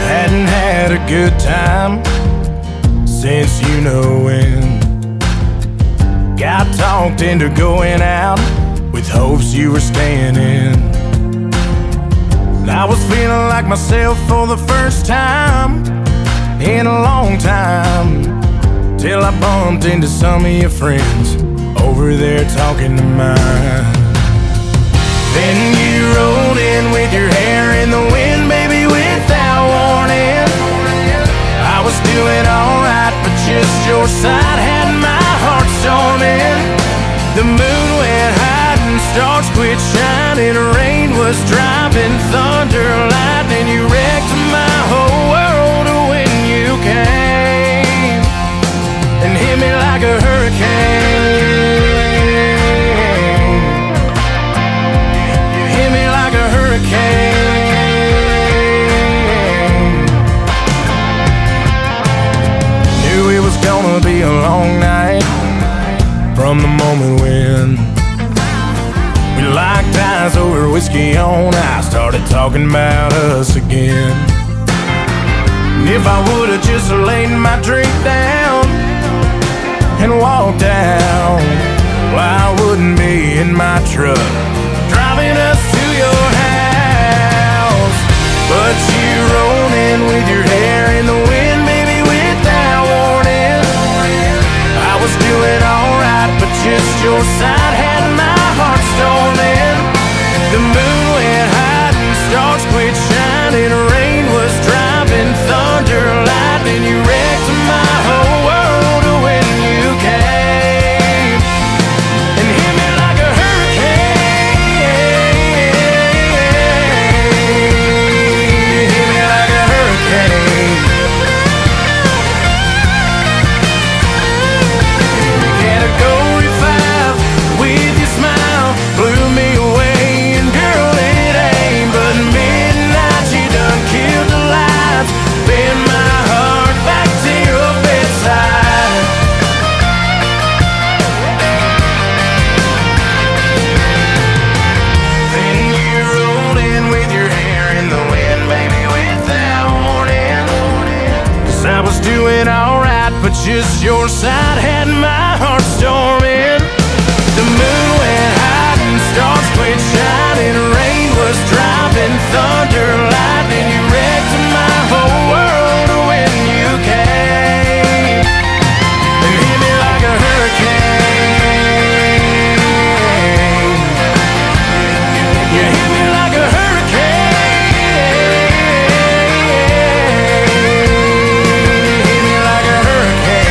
Hadn't had a good time since you know when. Got talked into going out with hopes you were staying in. I was feeling like myself for the first time in a long time, till I bumped into some of your friends over there talking to mine. Then you rolled in with your hair in the wind, baby, without warning. I was doing alright, but just your side had my heart storming. The moon went high and stars quit shining. Rain was driving, thunder, lightning. You wrecked my whole world when you came and hit me like a hurricane. You hit me like started talking about us again. And if I would've just laid my drink down and walked out, well, I wouldn't be in my truck driving us to your house. But you rolled in with your hair in the wind, baby, without warning. I was doing alright, but just your side had my heart storming. The moon went high and stars quit shining. Rain was driving, thunder, lightning. You wrecked my whole world when you came and hit me like a hurricane. Hit me like a hurricane. Category 5 with your smile blew me away. And girl, it ain't but midnight. You done killed the lights, bend my heart back to your bedside. Then you rolled in with your hair in the wind, baby, without warning. 'Cause I was doing alright, but just your side had my heart storming. The moon went high and stars quit shining. Rain was driving, thunder, lightning. You wrecked my whole world when you came and hit me like a hurricane. You hit me like a hurricane. Hit me like a hurricane.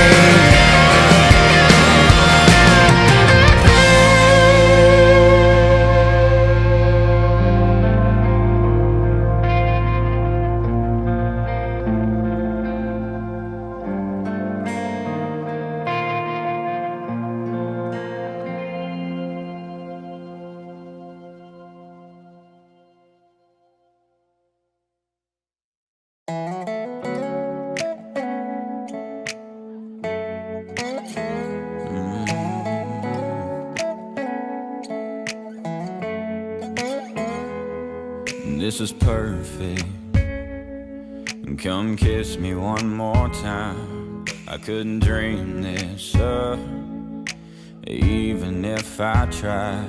This is perfect. Come kiss me one more time. I couldn't dream this up, even if I tried.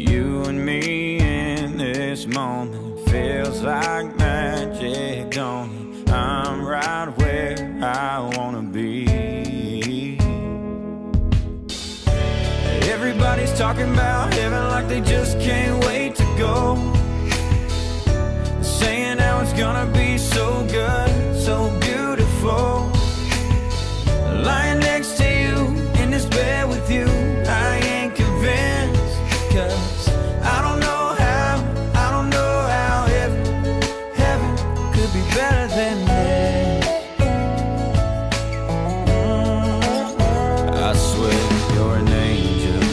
You and me in this moment feels like magic, don't it? I'm right where I wanna be. Everybody's talking about heaven like they just can't wait to go. Saying how it's gonna be so good, so beautiful. Lying next to you in this bed with you, I ain't convinced. 'Cause I don't know how heaven could be better than this. I swear you're an angel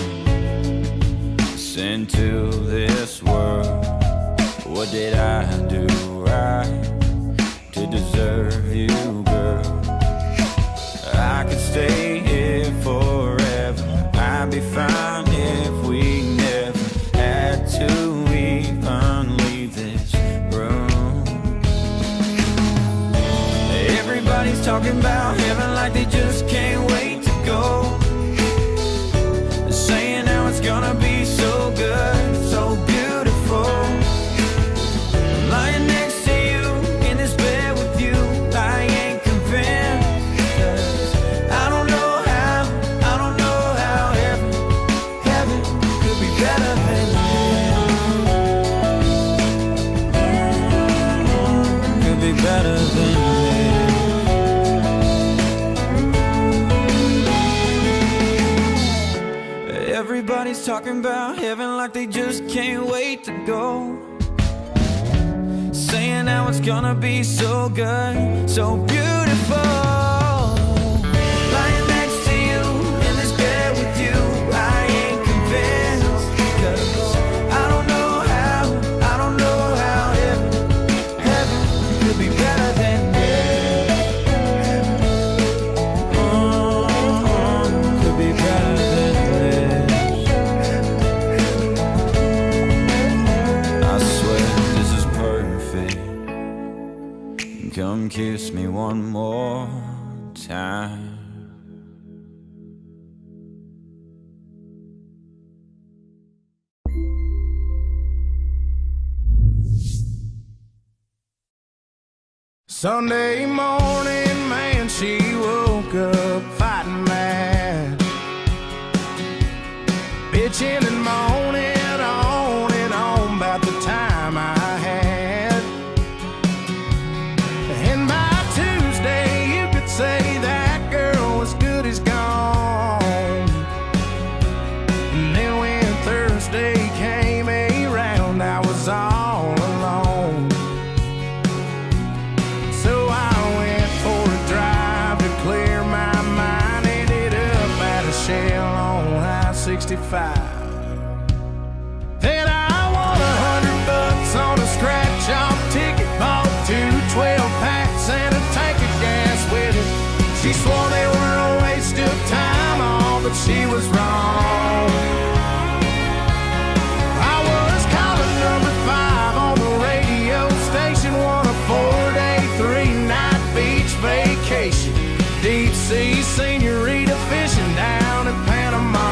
sent to this world. What did I do right to deserve you, girl? I could stay here forever. I'd be fine if we never had to even leave this room. Everybody's talking about heaven like they just can't wait to go. Saying how it's gonna be so good, so beautiful. Lying next to you in this bed with you, I ain't convinced. 'Cause I don't know how heaven could be better than this. Could be better than this. Everybody's talking about heaven like they just can't wait to go. Saying how it's gonna be so good, so beautiful. Lying next to you in this bed with you, I ain't convinced. 'Cause I don't know how heaven could be better than this. Could be better than this. I swear come kiss me one more time. Sunday morning, man, she woke up fighting mad, bitching and moaning on and on about the time I had. And by Tuesday, you could say that girl was good as gone. And then when Thursday came around, I was all alone. So I went for a drive to clear my mind. Ended up at a Shell on I-65. Then I won $100 on a scratch-off ticket. Bought 2 12-packs and a tank of gas with it. She swore they were a waste of time, all, but she was wrong. I was calling number 5 on the radio station, won a 4-day, 3-night beach vacation. Deep sea senorita fishing down in Panama.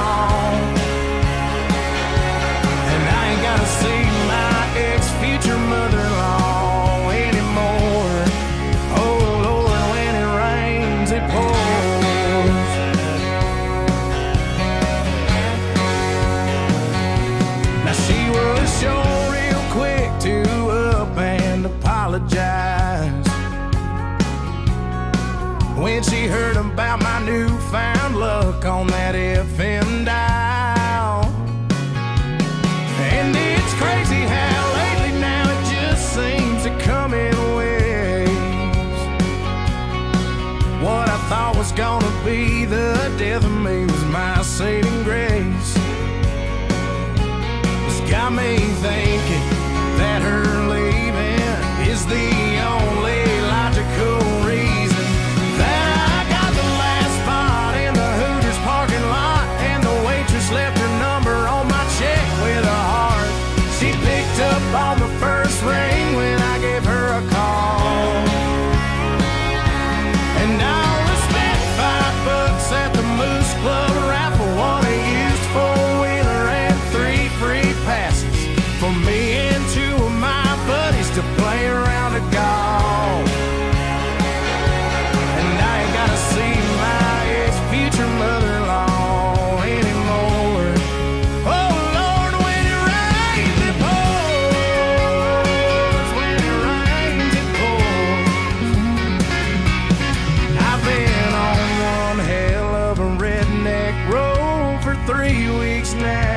And I ain't gotta see my ex-future mother-in-law anymore. Oh Lord, when it rains, it pours. Now she was sure real quick to up and apologize when she heard about my newfound luck on that FM dial. And it's crazy how lately now it just seems to come in waves. What I thought was gonna be the death of me was my saving grace. It's got me thinking that her leaving is the only logical reason that I got the last spot in the Hooters parking lot, and the waitress left her number on my check with a heart. She picked up on the first ring when I gave her a call. And I'll respect $5 at the Moose Club raffle, won a used 4-wheeler and 3 free passes for me and 2 of my buddies to play around a golf. And I ain't gotta see my ex-future mother-in-law anymore. Oh Lord, when it rains, it pours. When it rains, it pours. I've been on one hell of a redneck road for 3 weeks now.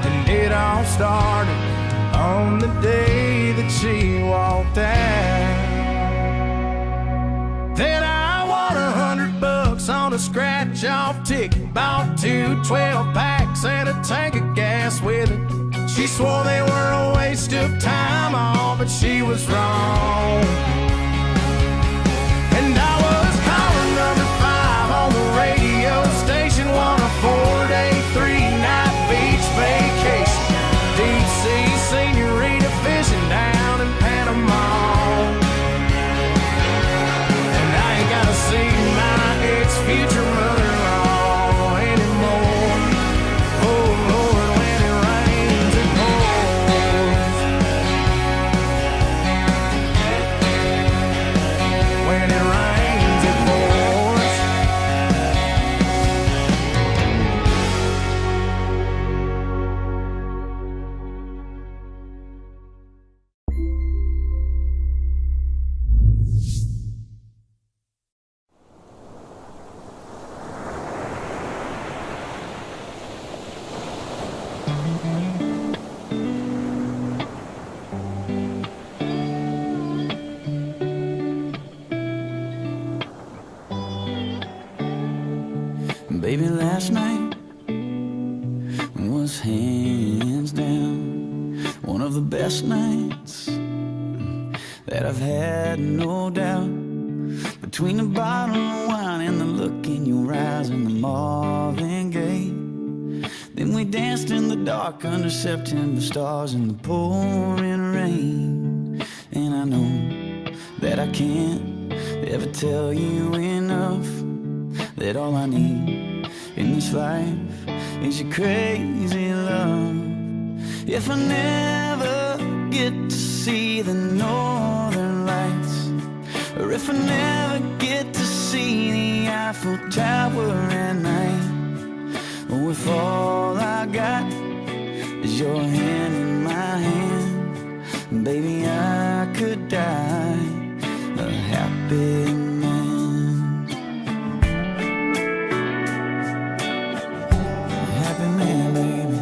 And it all started on the day that she walked out. Then I won $100 on a scratch-off ticket. Bought 2 12-packs and a tank of gas with it. She swore they were a waste of time, all, but she was wrong. And I was calling number 5 on the radio station, won a 4-day, 3-night beach vacation. Deep sea senorita fishing down in Panama. And I ain't gotta see my ex-future mother-in-law anymore. Oh Lord, when it rains, it pours. When it rains, it pours. Baby, last night was hands down one of the best nights that I've had, no doubt. Between the bottle of wine and the look in your eyes and the Marvin Gaye, then we danced in the dark under September stars in the pouring rain. And I know I can't ever tell you enough that all I need in this life is your crazy love. If I never get to see the northern lights, or if I never get to see the Eiffel Tower at night, or if all I got is your hand in my hand, baby, I could die a happy man. A happy man, baby.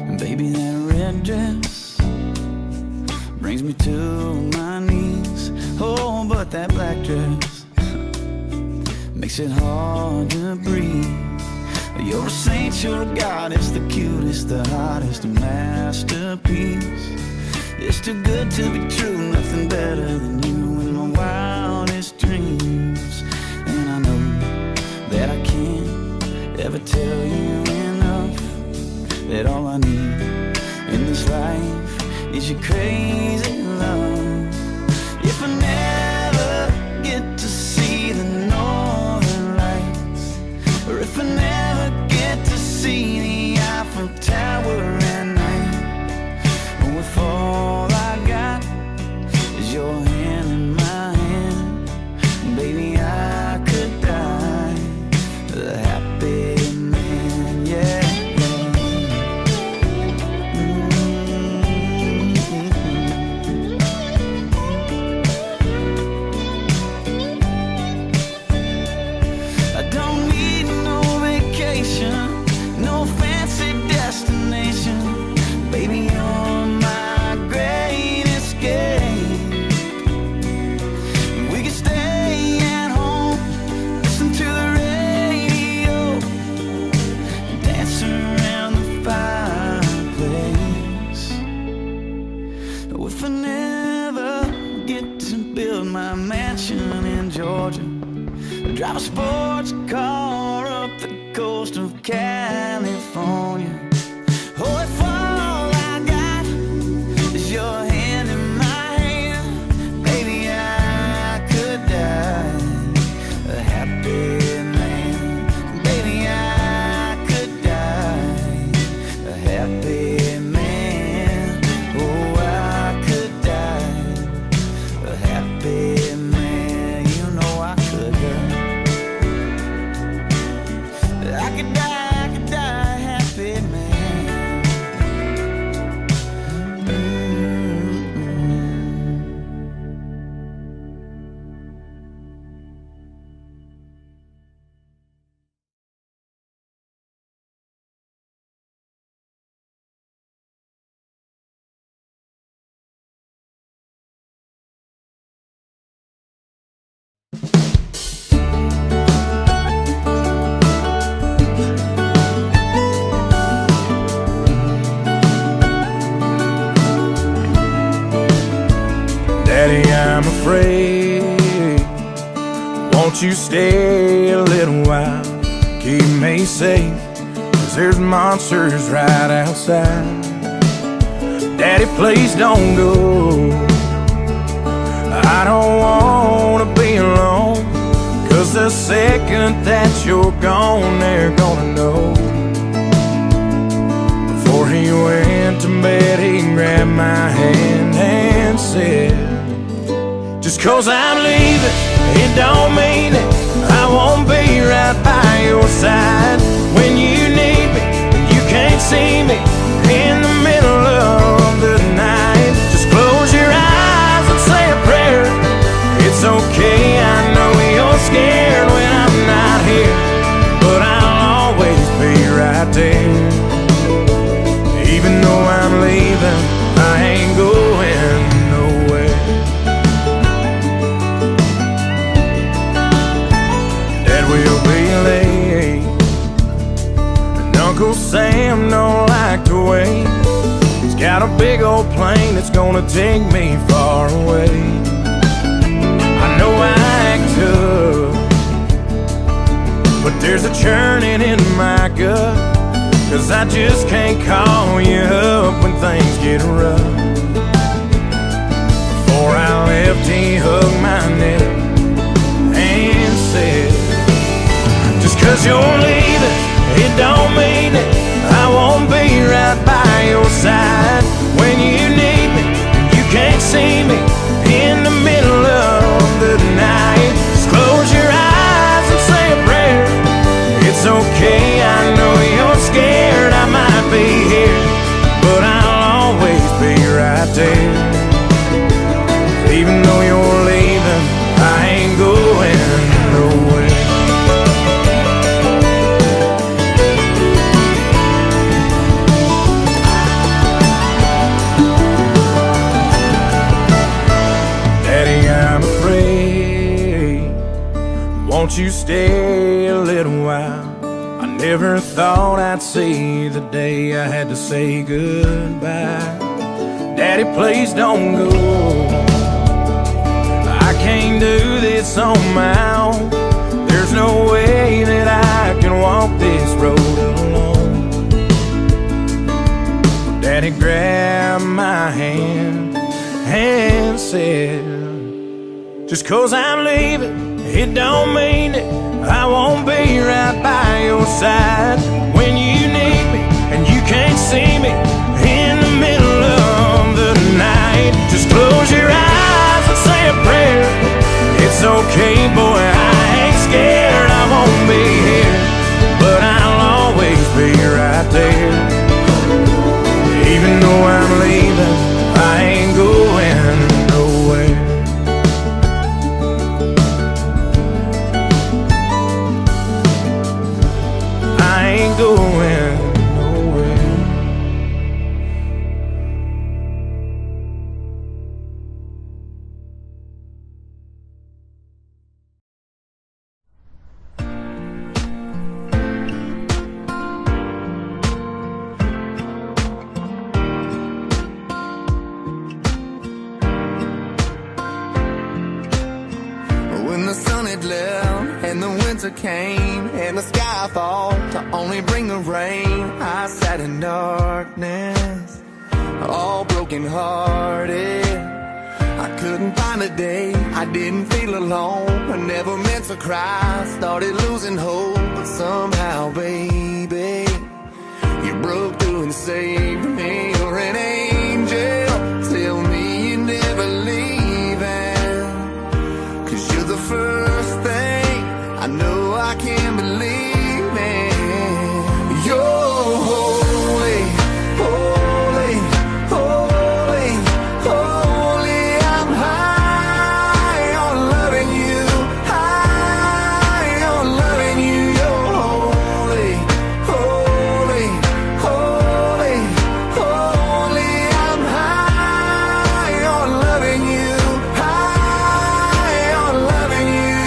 And baby, that red dress brings me to my knees. Oh, but that black dress makes it hard to breathe. You're a saint, you're a goddess, the cutest, the hottest, a masterpiece. It's too good to be true, nothing better than you in my wildest dreams. And I know that I can't ever tell you enough that all I need in this life is your crazy love. If I never get to see the northern lights, or if I never get to see the Eiffel Tower at night, or if all I got is your hand in my hand, baby, I could die a happy man, yeah. I don't need no vacation, no fancy destination, baby, you're my great escape. We can stay at home, listen to the radio, dance around the fireplace. If I never get to build my mansion in Georgia, drive a sports car up the coast of California, oh, if all I got is your hand in my hand, baby, I could die a happy man. Baby, I could die a happy man. Oh, I could die a happy man. You know I could die. I could die a happy man. Daddy, I'm afraid. Won't you stay a little while? Keep me safe, 'cause there's monsters right outside. Daddy, please don't go. I don't wanna be alone, 'cause the second that you're gone, they're gonna know. Before he went to bed, he grabbed my hand and said, just 'cause I'm leaving, it don't mean it. I won't be right by your side when you need me, and you can't see me in the middle of the night. Just close your eyes and say a prayer. It's okay, I know you're scared when I'm not here, but I'll always be right there. Even though I'm leaving, I ain't going nowhere. Dad will be late, and Uncle Sam don't like to wait. He's got a big old plane that's gonna take me far away. I know I act tough, but there's a churning in my gut 'cause I just can't call you up when things get rough. Before I left, he hugged my neck and said, just 'cause you're leaving, it don't mean it. I won't be right by your side when you need me. You can't see me in the middle of the night. Just close your eyes and say a prayer. It's okay, I know you're scared. I might be here, but I'll always be right there. Even though you're leaving, I ain't going nowhere. Daddy, I'm afraid. Won't you stay a little while? I never thought I'd see the day I had to say goodbye. Daddy, please don't go. I can't do this on my own. There's no way that I can walk this road alone. Daddy grabbed my hand and said, just 'cause I'm leaving, it don't mean it. I won't be right by your side when you need me and you can't see me in the middle of the night. Just close your eyes and say a prayer. It's okay, boy, I ain't scared. I won't be here, but I'll always be right there. Even though I'm leaving, I ain't going nowhere. I ain't going nowhere. When the sun had left and the winter came and the sky fall to only bring the rain, I sat in darkness, all broken hearted. I couldn't find a day I didn't feel alone. I never meant to cry, started losing hope, but somehow, baby, you broke through and saved me. You're an angel, tell me you're never leaving, 'cause you're the first thing I know I can't believe in. You're holy, holy, holy, holy. I'm high on loving you, high on loving you. You're holy, holy, holy, holy. I'm high on loving you, high on loving you.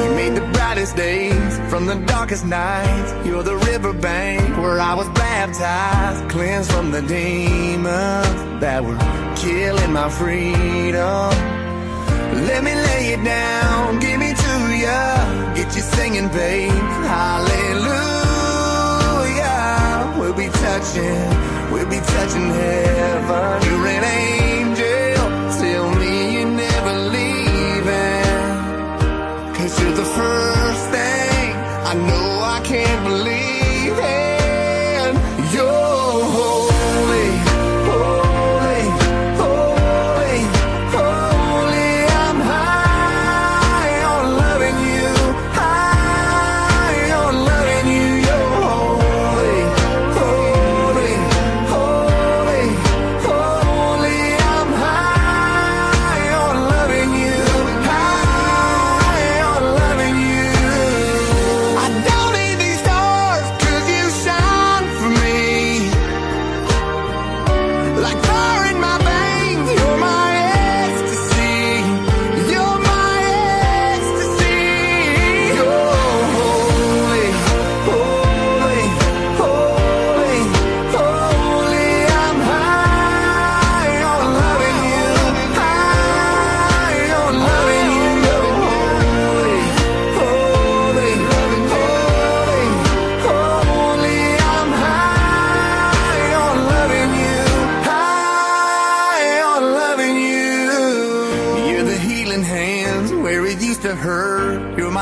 You made the brightest days from the darkest nights. You're the riverbank where I was baptized, cleansed from the demons that were killing my freedom. Let me lay it down, give me to ya, get you singing, babe. Hallelujah. We'll be touching heaven. You're an angel, tell me you're never leaving, 'cause you're the first thing I know I can't believe in. You're holy, holy, holy, holy. I'm high on loving you, high on loving you. You're holy, holy, holy, holy.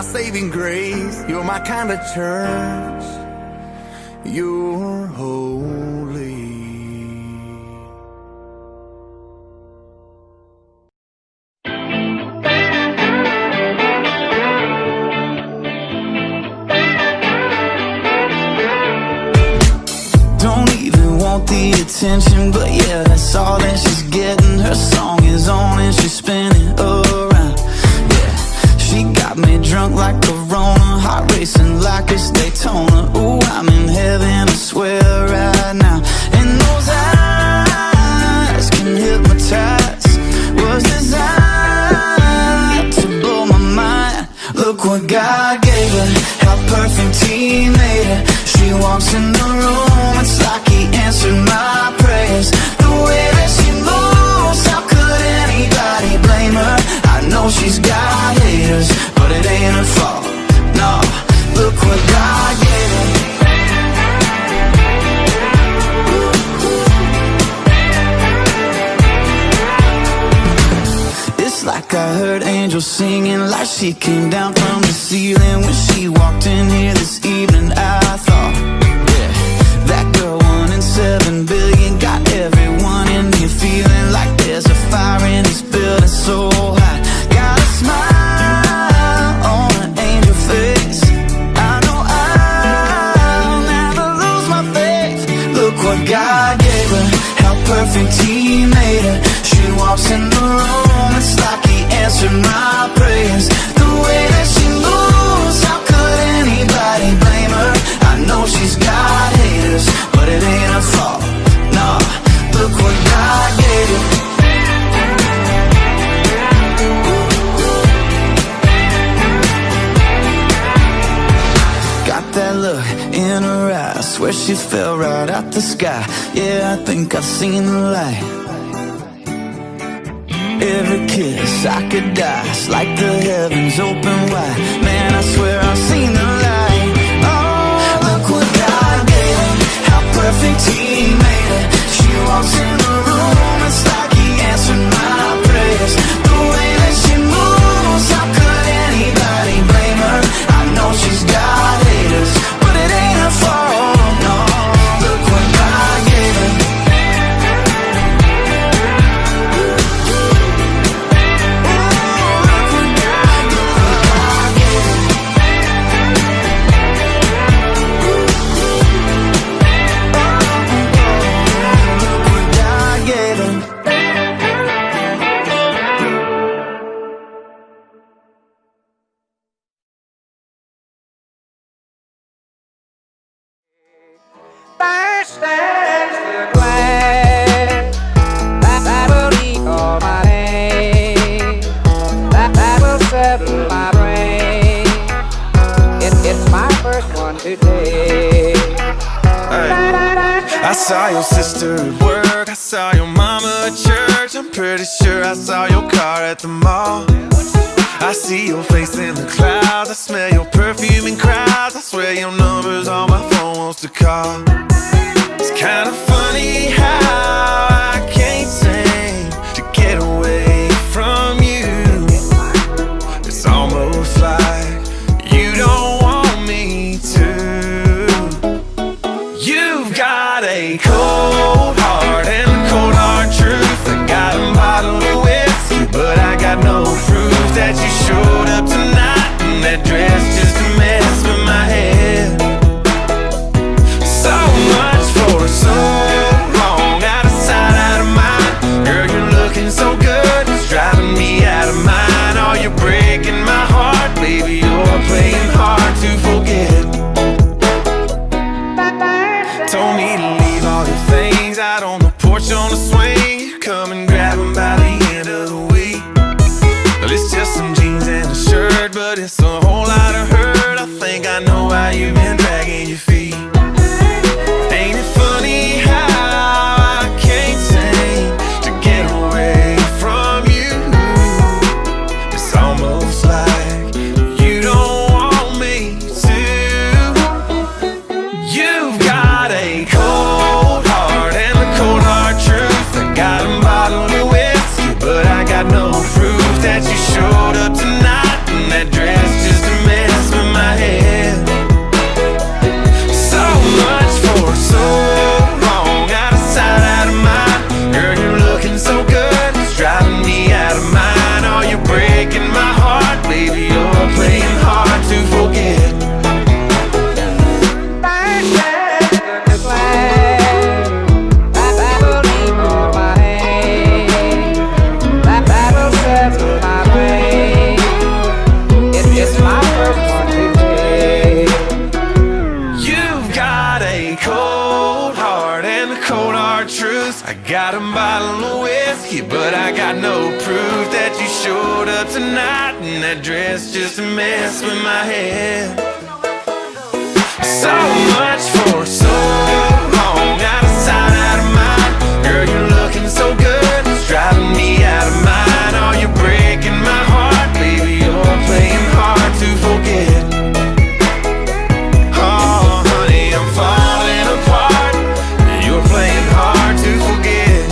saving grace. You're my kind of church. You're holy. Don't even want the attention, but yeah, that's all that she's getting. Her song is on and she's spinning around. Yeah, she got me drunk like Corona, heart racing like it's Daytona. Ooh, I'm in heaven, I swear right now. And those eyes can hypnotize, was designed to blow my mind. Look what God gave her, how perfect He made her. She walks in the room, it's like He answered my prayers. The way that she moves, how could anybody blame her? I know she's got haters, but it ain't her fault. No, look what God gave her. It's like I heard angels singing, like she came down from the ceiling when she walked in here this evening. I thought, yeah, that girl 1 in 7 billion got everyone in here feeling like there's a fire in this building so hot. Got a smile on an angel face. I know I'll never lose my faith. Look what God gave her, how perfect He made her. She walks in the room, it's like He answered my prayers. The way that she moves, how could anybody blame her? I know she's got haters, but it ain't her fault. No, look what God gave her. Got that look in her eyes, swear she fell right out the sky. Yeah, I think I've seen the light. Every kiss I could die, it's like the heavens open wide. Man, I swear I've seen the light. Oh, look what God gave her, how perfect He made her. She walks in the room, it's like He answered my prayers. The way that she moves, how could anybody blame her? I know she's got haters, but it ain't her fault. No, look what God gave her. That will recall my name. That will settle my brain. It's my first one today. I saw your sister at work, I saw your mama at church. I'm pretty sure I saw your car at the mall. I see your face in the clouds, I smell your perfume in crowds. I swear your number's on my phone wants to call. It's kind of funny how I can't seem to get away from you. It's almost like you don't want me to. You've got a cold heart and a cold hard truth. I got a bottle of whiskey, but I got no proof that you showed up tonight in that dress just to mess with my head. So much for so long, out of sight, out of mind. Girl, you're looking so good, it's driving me out of mind. Oh, you're breaking my heart, baby, you're playing hard to forget. Told me to leave all your things out on the porch on the swing. Come and grab them by the end of the week. Well, it's just some jeans and a shirt, but it's a whole lot of hurt. I think I know why you've been dragging your feet. Ain't it funny how I can't seem to get away from you? It's almost like you don't want me to. You've got a cold heart and a cold hard truth. I got a cold heart and a cold hard truth. I got a bottle of whiskey, but I got no proof that you showed up tonight in that dress just to mess with my head. So much for so long, out of sight, out of mind. Girl, you're looking so good, it's driving me out of mind. Oh, you're breaking my heart, baby, you're playing hard to forget. Oh, honey, I'm falling apart, you're playing hard to forget.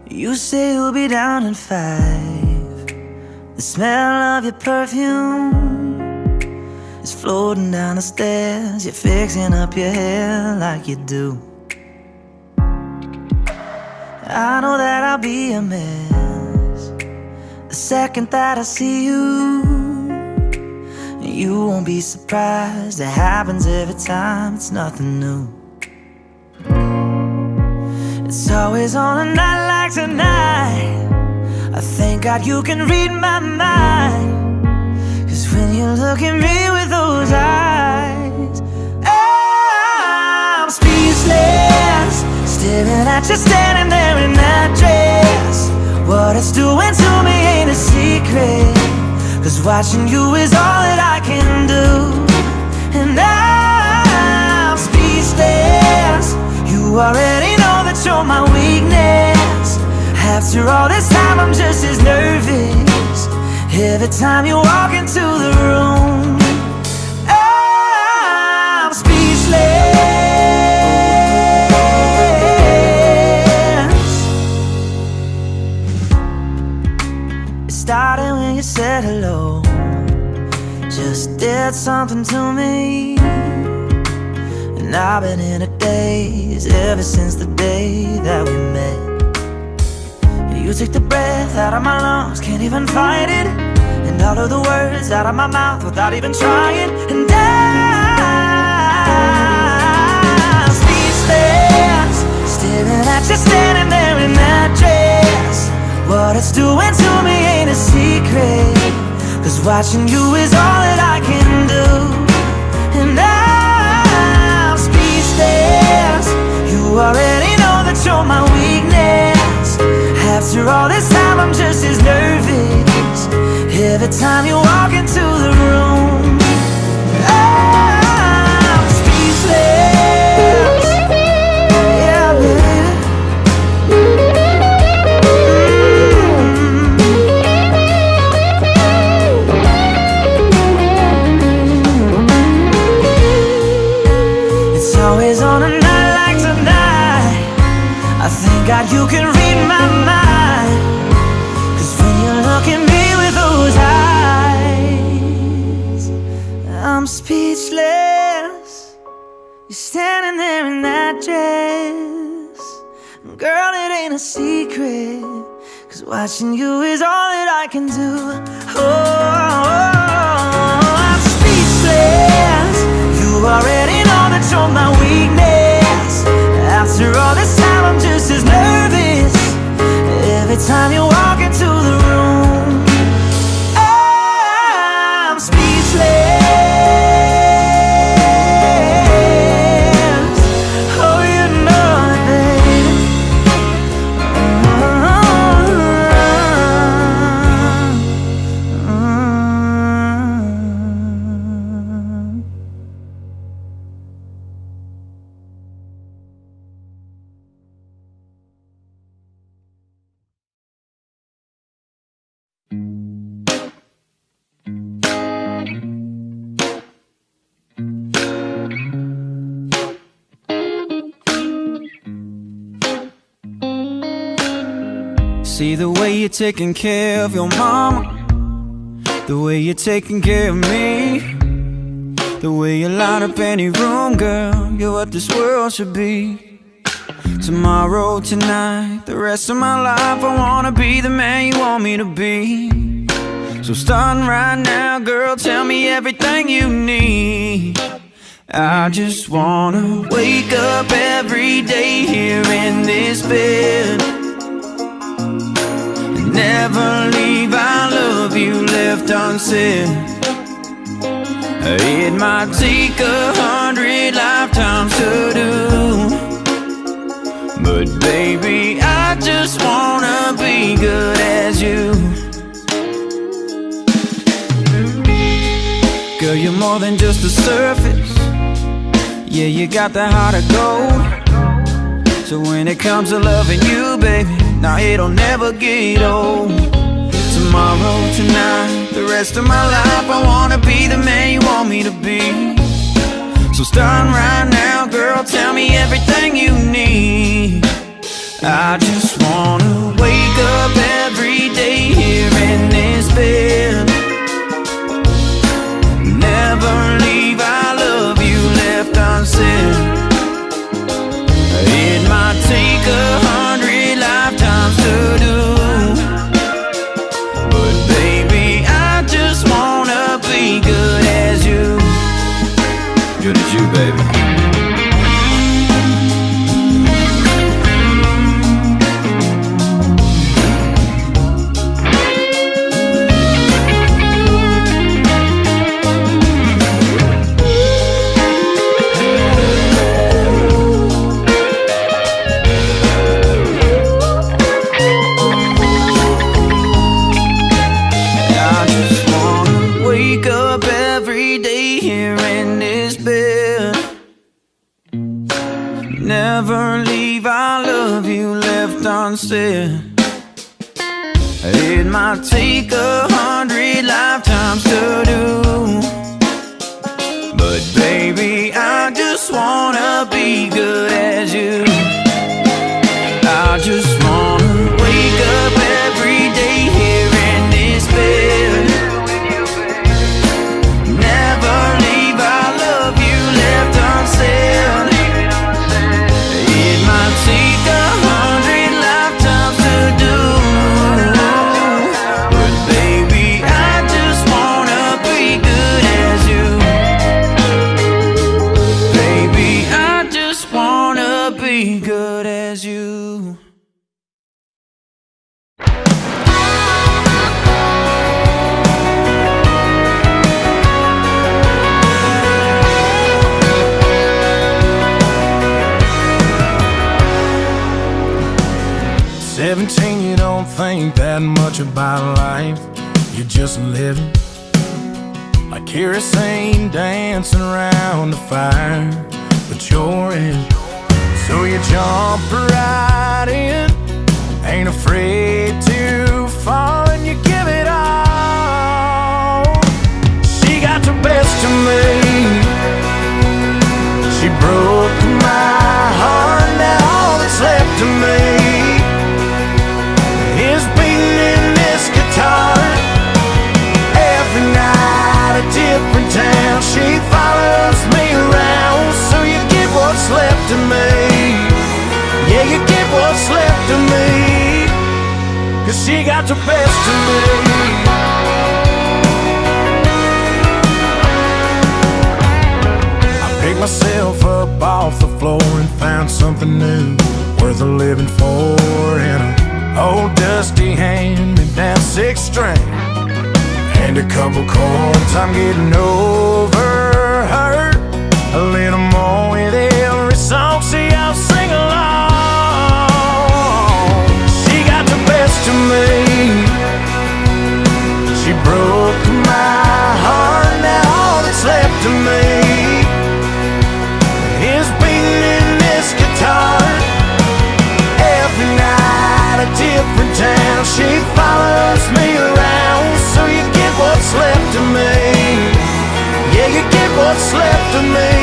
You say you'll be down in 5. The smell of your perfume is floating down the stairs. You're fixing up your hair like you do. I know that I'll be a mess the second that I see you. You won't be surprised, it happens every time, it's nothing new. It's always on a night like tonight. I thank God you can read my mind, 'cause when you look at me with those eyes, I'm speechless, staring at you standing there in that dress. What it's doing to me ain't a secret, 'cause watching you is all that I can do. And I'm speechless, you already know that you're my weakness. After all this time I'm just as nervous every time you walk into the room. I'm speechless. It started when you said hello, just did something to me. And I've been in a daze ever since the day that we met. You take the breath out of my lungs, can't even fight it, and all of the words out of my mouth without even trying. And I'm speechless, staring at you standing there in that dress. What it's doing to me ain't a secret, 'cause watching you is all that I can do. And I'm speechless, you already know that you're my weakness. After all this time I'm just as nervous every time you walk into the room. I'm speechless. Yeah, baby. It's always on a night like tonight. I thank God you can read my mind, 'cause when you look at me with those eyes, I'm speechless. You're standing there in that dress. Girl, it ain't a secret, 'cause watching you is all that I can do. Oh, I'm speechless. You already know that you're my weakness. After all this time I'm just as nervous every time you walk into the room. I'm speechless. Oh, you know it, baby. See the way you're taking care of your mama, the way you're taking care of me, the way you light up any room, girl, you're what this world should be. Tomorrow, tonight, the rest of my life, I wanna be the man you want me to be. So starting right now, girl, tell me everything you need. I just wanna wake up every day here in this bed, never leave our love love you left unsaid. It might take 100 lifetimes to do, but baby, I just wanna be good as you. Girl, you're more than just the surface. Yeah, you got the heart of gold. So when it comes to loving you, baby, now it'll never get old. Tomorrow, tonight, the rest of my life, I wanna be the man you want me to be. So starting right now, girl, tell me everything you need. I just wanna wake up every day here in this bed. Never leave, I love you left unsaid. It might take 100 lifetimes to do, but baby, I just wanna be good as you. Good as you, baby. Never leave, I love you left unsaid. It might take 100 lifetimes to do, but baby, I just wanna be good as you. I just wanna wake up every day here in this bed. Never leave, I love you left unsaid. Take 100 lifetimes to do, but baby, I just wanna be good as you. Baby, I just wanna be good as you. 17, you don't think that much about life. You're just living like kerosene dancing around the fire, but you're in. So you jump right in, ain't afraid to fall, and you give it all. She got the best of me. She broke my heart, now all that's left of me is beating in this guitar. Every night a different town, she follows me around. So you get what's left of me. Yeah, you get what's left of me, 'cause she got the best of me. I picked myself up off the floor and found something new, worth a living for, in a old dusty hand-me-down 6-string and a couple chords. I'm getting over her a little more with every song. See, I'll sing along. She got the best of me. She broke my heart, now all that's left of me is beating in this guitar. Every night a different town, she follows me around. So you get what's left of me. Yeah, you get what's left of me,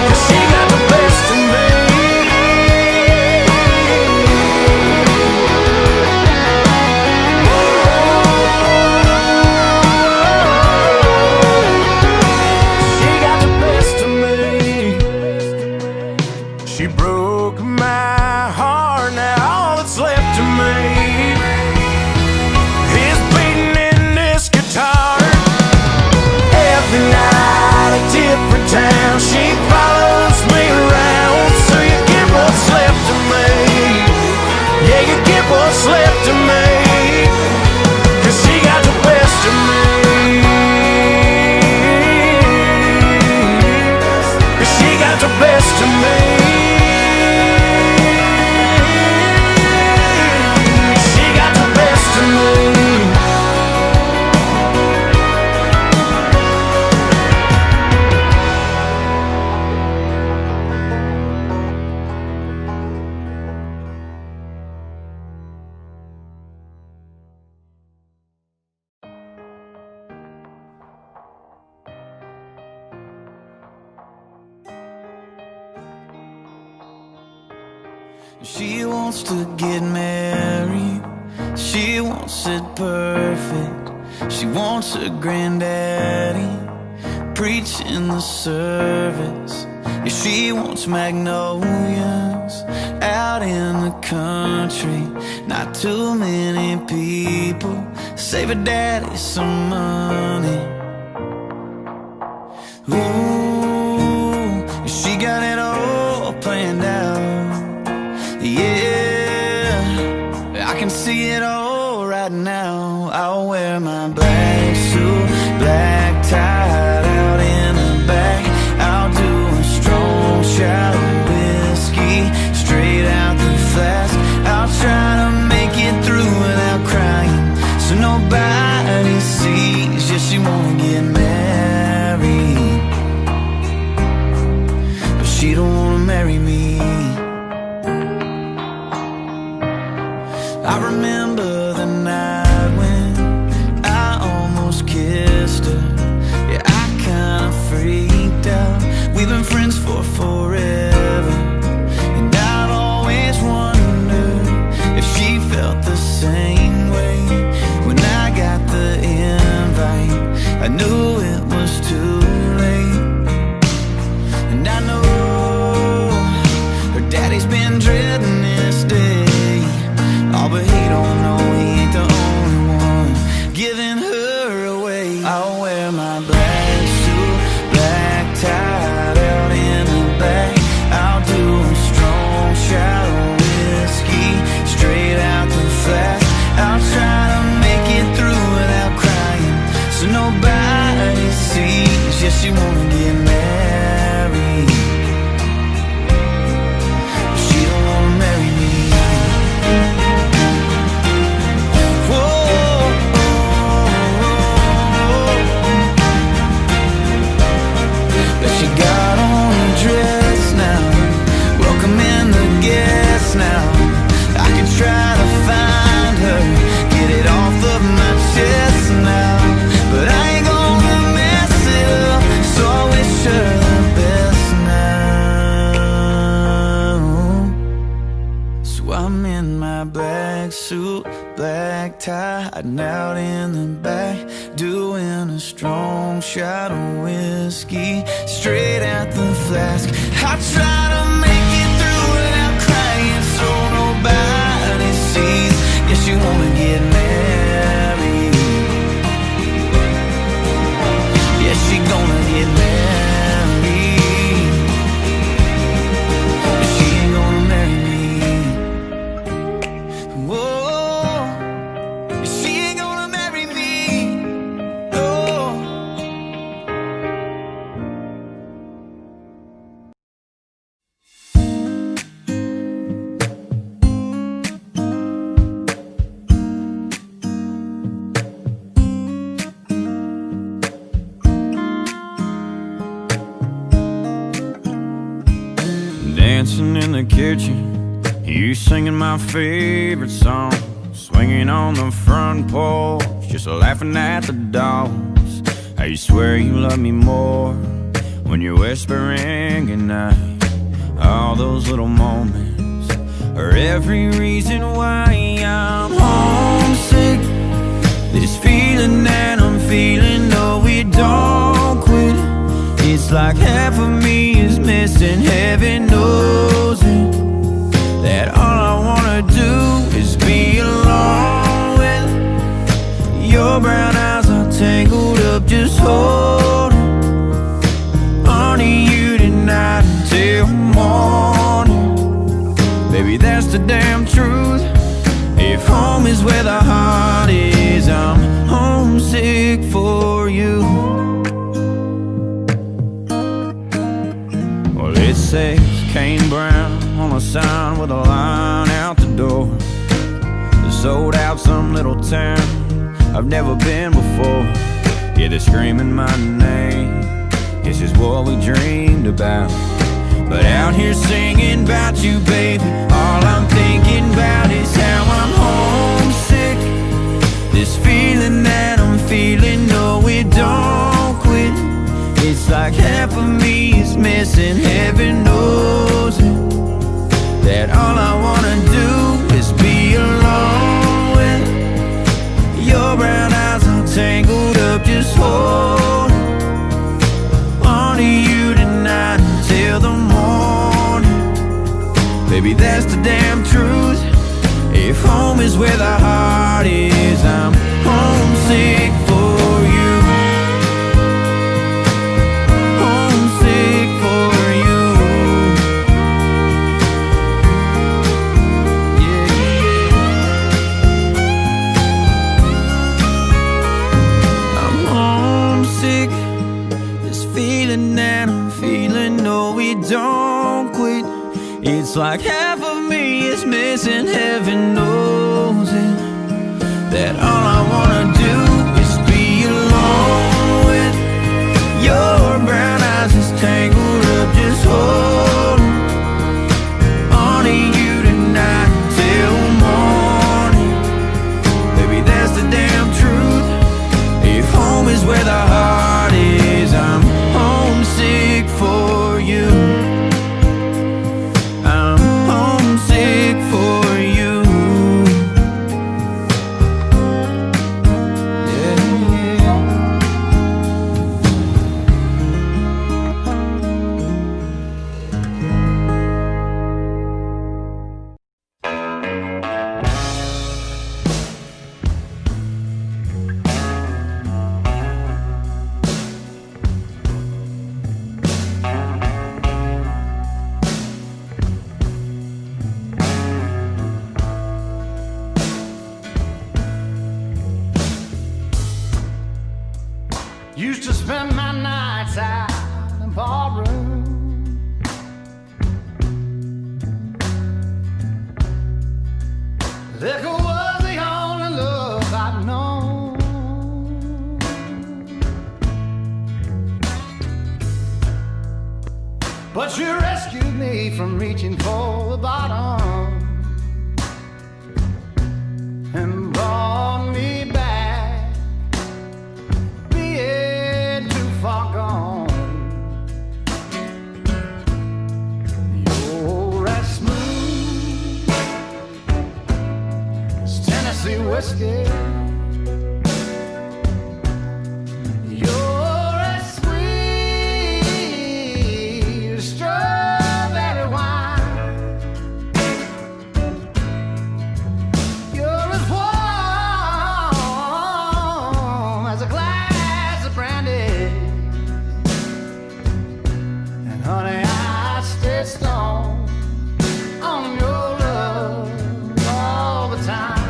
'cause she got the best of me. She got the best of me. She broke my heart, now all that's left of me is beating in this guitar. Every night a different She wants to get married. She wants it perfect. She wants her granddaddy preaching the service. Yeah, she wants magnolias out in the country. Not too many people save her daddy some money. Ooh, she got it all planned out. Yeah, I can see it all right now. I'll wear my black suit, black tie out in the back. I'll do a strong shot of whiskey straight out the flask. I'll try to make it through without crying, so nobody sees. Yeah, she wanna get married, but she don't wanna marry me. I remember the night when I almost kissed her. Yeah, I kinda freaked out. We've been friends for forever, and I'd always wondered if she felt the same way. When I got the invite, I knew it was too late. And I know her daddy's been dreading this day. Oh, but he don't know he ain't the only one giving her away. I'll wear my black suit, black tie out in the back. I'll do a strong shot of whiskey straight out the flask. I'll try to make it through without crying, so nobody sees. Yeah, she wanna get married, but she don't wanna marry me. Now I can try to find her, get it off of my chest now, but I ain't gonna mess it up, so I wish her the best now. So I'm in my black suit, black tie, hiding out in the back, doing a strong shot of whiskey straight out the flask. I try to make it through without crying, so nobody sees. Yes, you wanna get married. Yes, she gonna get married, but she ain't gonna marry me. Whoa, she ain't gonna marry me. No. Dancing in the kitchen, you singing my favorite song, swinging on the front porch, just laughing at the dogs. How you swear you love me more when you're whispering goodnight. All those little moments are every reason why I'm homesick. This feeling that I'm feeling, no, it don't quit. It's like half of me is missing, heaven knows it. That all I wanna do is be alone with your brown eyes are tangled up, just holding onto you tonight until morning. Baby, that's the damn truth. If home is where the heart is, I'm homesick for you. Well, it says Kane Brown on a sign with a line out the door. Sold out some little town I've never been before. Yeah, they're screaming my name. This is what we dreamed about. But out here singing about you, baby, all I'm thinking about is how I'm homesick. This feeling that I'm feeling, no, it don't quit. It's like half of me is missing, heaven knows it. That all I want up, just hold on to you tonight till the morning. Baby, that's the damn truth. If home is where the heart is, I'm homesick for you. Homesick for you. Yeah, yeah. I'm homesick. This feeling that I'm feeling, no, we don't quit. It's like half of me is missing, heaven knows it. That all I wanna do is be alone with your brown eyes just tangled up, just holding on to you tonight till morning. Baby, that's the damn truth. If home is where the heart is, I'm homesick for you. For you. Yeah, yeah. Used to spend my nights out in ballroom. Liquor was the only love I'd known. But you rescued me from reaching for the bottom and brought me back, being too far gone. You're as smooth as Tennessee whiskey. You're as sweet as strawberry wine. You're as warm as a glass of brandy. And honey, I stay stoned on your love all the time.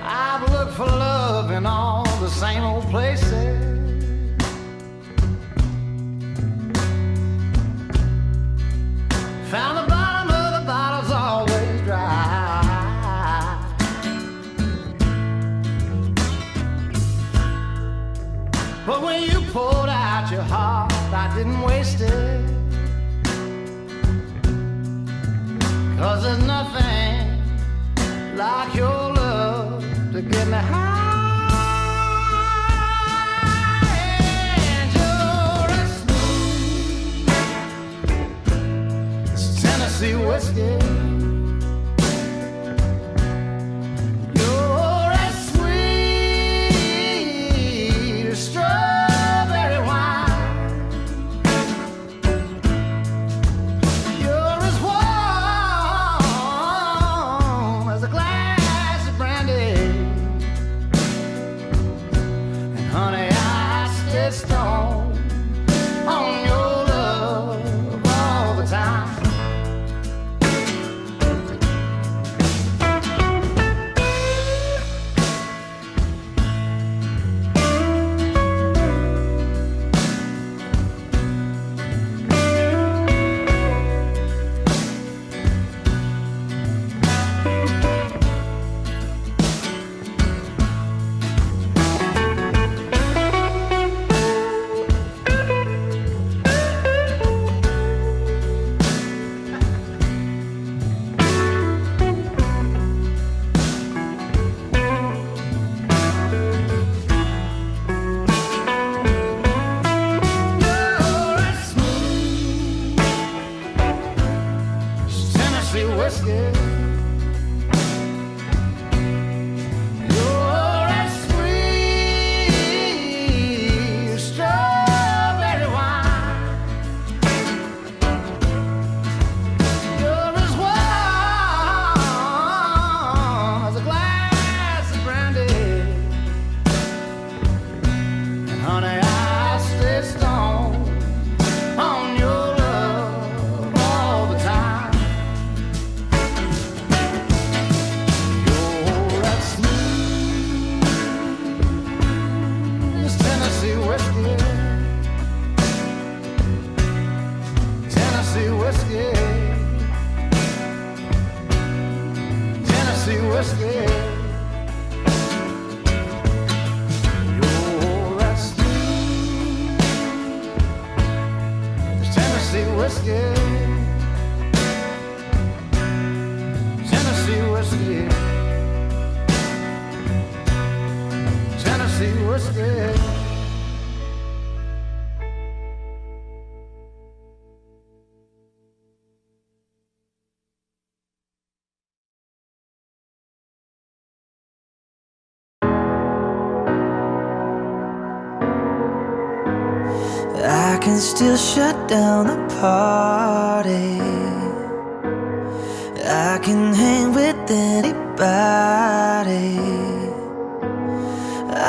I've looked for love in all the same old places. Found the bottom of the bottle's always dry. But when you poured out your heart, I didn't waste it. 'Cause there's nothing like your love to get me high. And you're as smooth as Tennessee whiskey. You're as sweet as strawberry wine. You're as warm as a glass of brandy. And honey, I stay stoned on your love all the time. Tennessee whiskey. You're that sweet. There's Tennessee whiskey. Tennessee whiskey. Tennessee whiskey. I can still shut down the party. I can hang with anybody.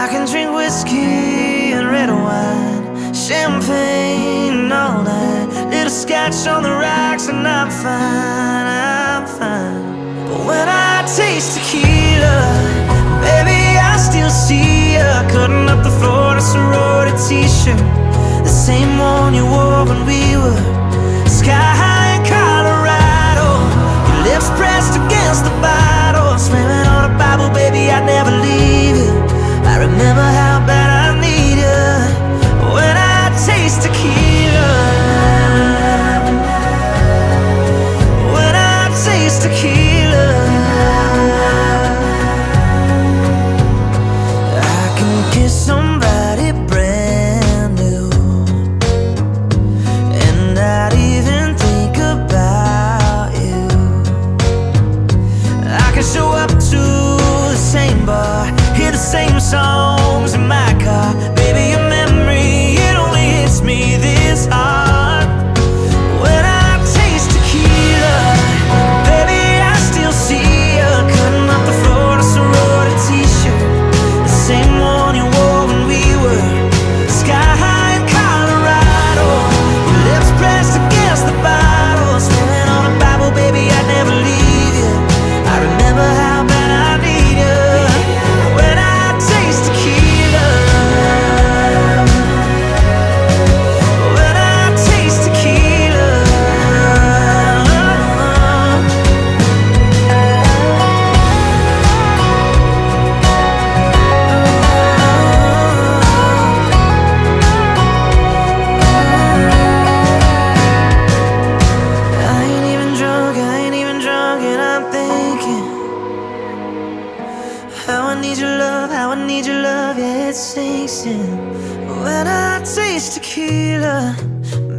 I can drink whiskey and red wine, champagne all night, little scotch on the rocks, and I'm fine, I'm fine. But when I taste tequila, baby, I still see ya cutting up the Florida sorority t-shirt, the same one you wore when we were sky high in Colorado. Your lips pressed against the bottle, slamming on a Bible, baby, I'd never leave you. I remember how bad I need you when I taste tequila. When I taste tequila, I can kiss somebody brand new and not even think about you. I can show up to the same bar, hear the same songs in my car. Baby, your memory, it only hits me this hard. When I taste tequila, baby, I still see ya cutting up the Florida sorority t-shirt, the same one you wore when we were sky high in Colorado. Your lips pressed against the bottle, slamming on a Bible, baby, I'd never leave you. I remember how bad I need you when I taste tequila. When I taste tequila. I ain't even drunk, and I'm thinking how I need your love, how I need your love, yeah, it sinks in. When I taste tequila,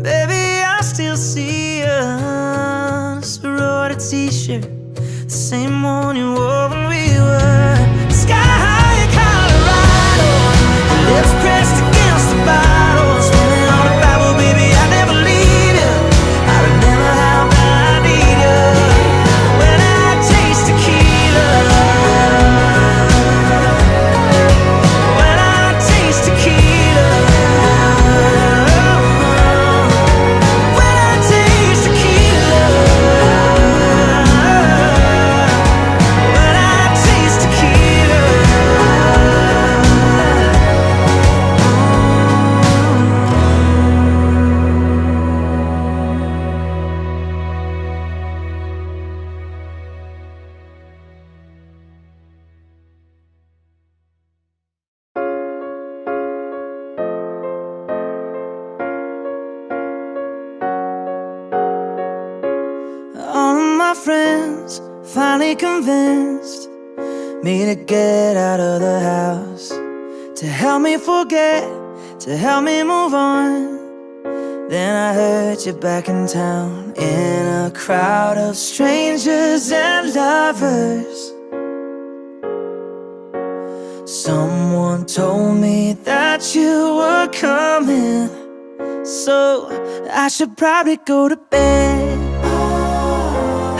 baby, I still see ya sorority t-shirt, the same one you wore when we were sky high in Colorado. Your lips pressed against the bottle, slamming on a Bible, baby, I'd never leave you. I remember how bad I need you when I taste tequila. When I taste tequila. When I taste tequila. When I taste tequila. All of my friends finally convinced me to get out of the house, to help me forget, to help me move on. Then I heard you back in town, in a crowd of strangers and lovers. Someone told me that you were coming, so I should probably go to bed.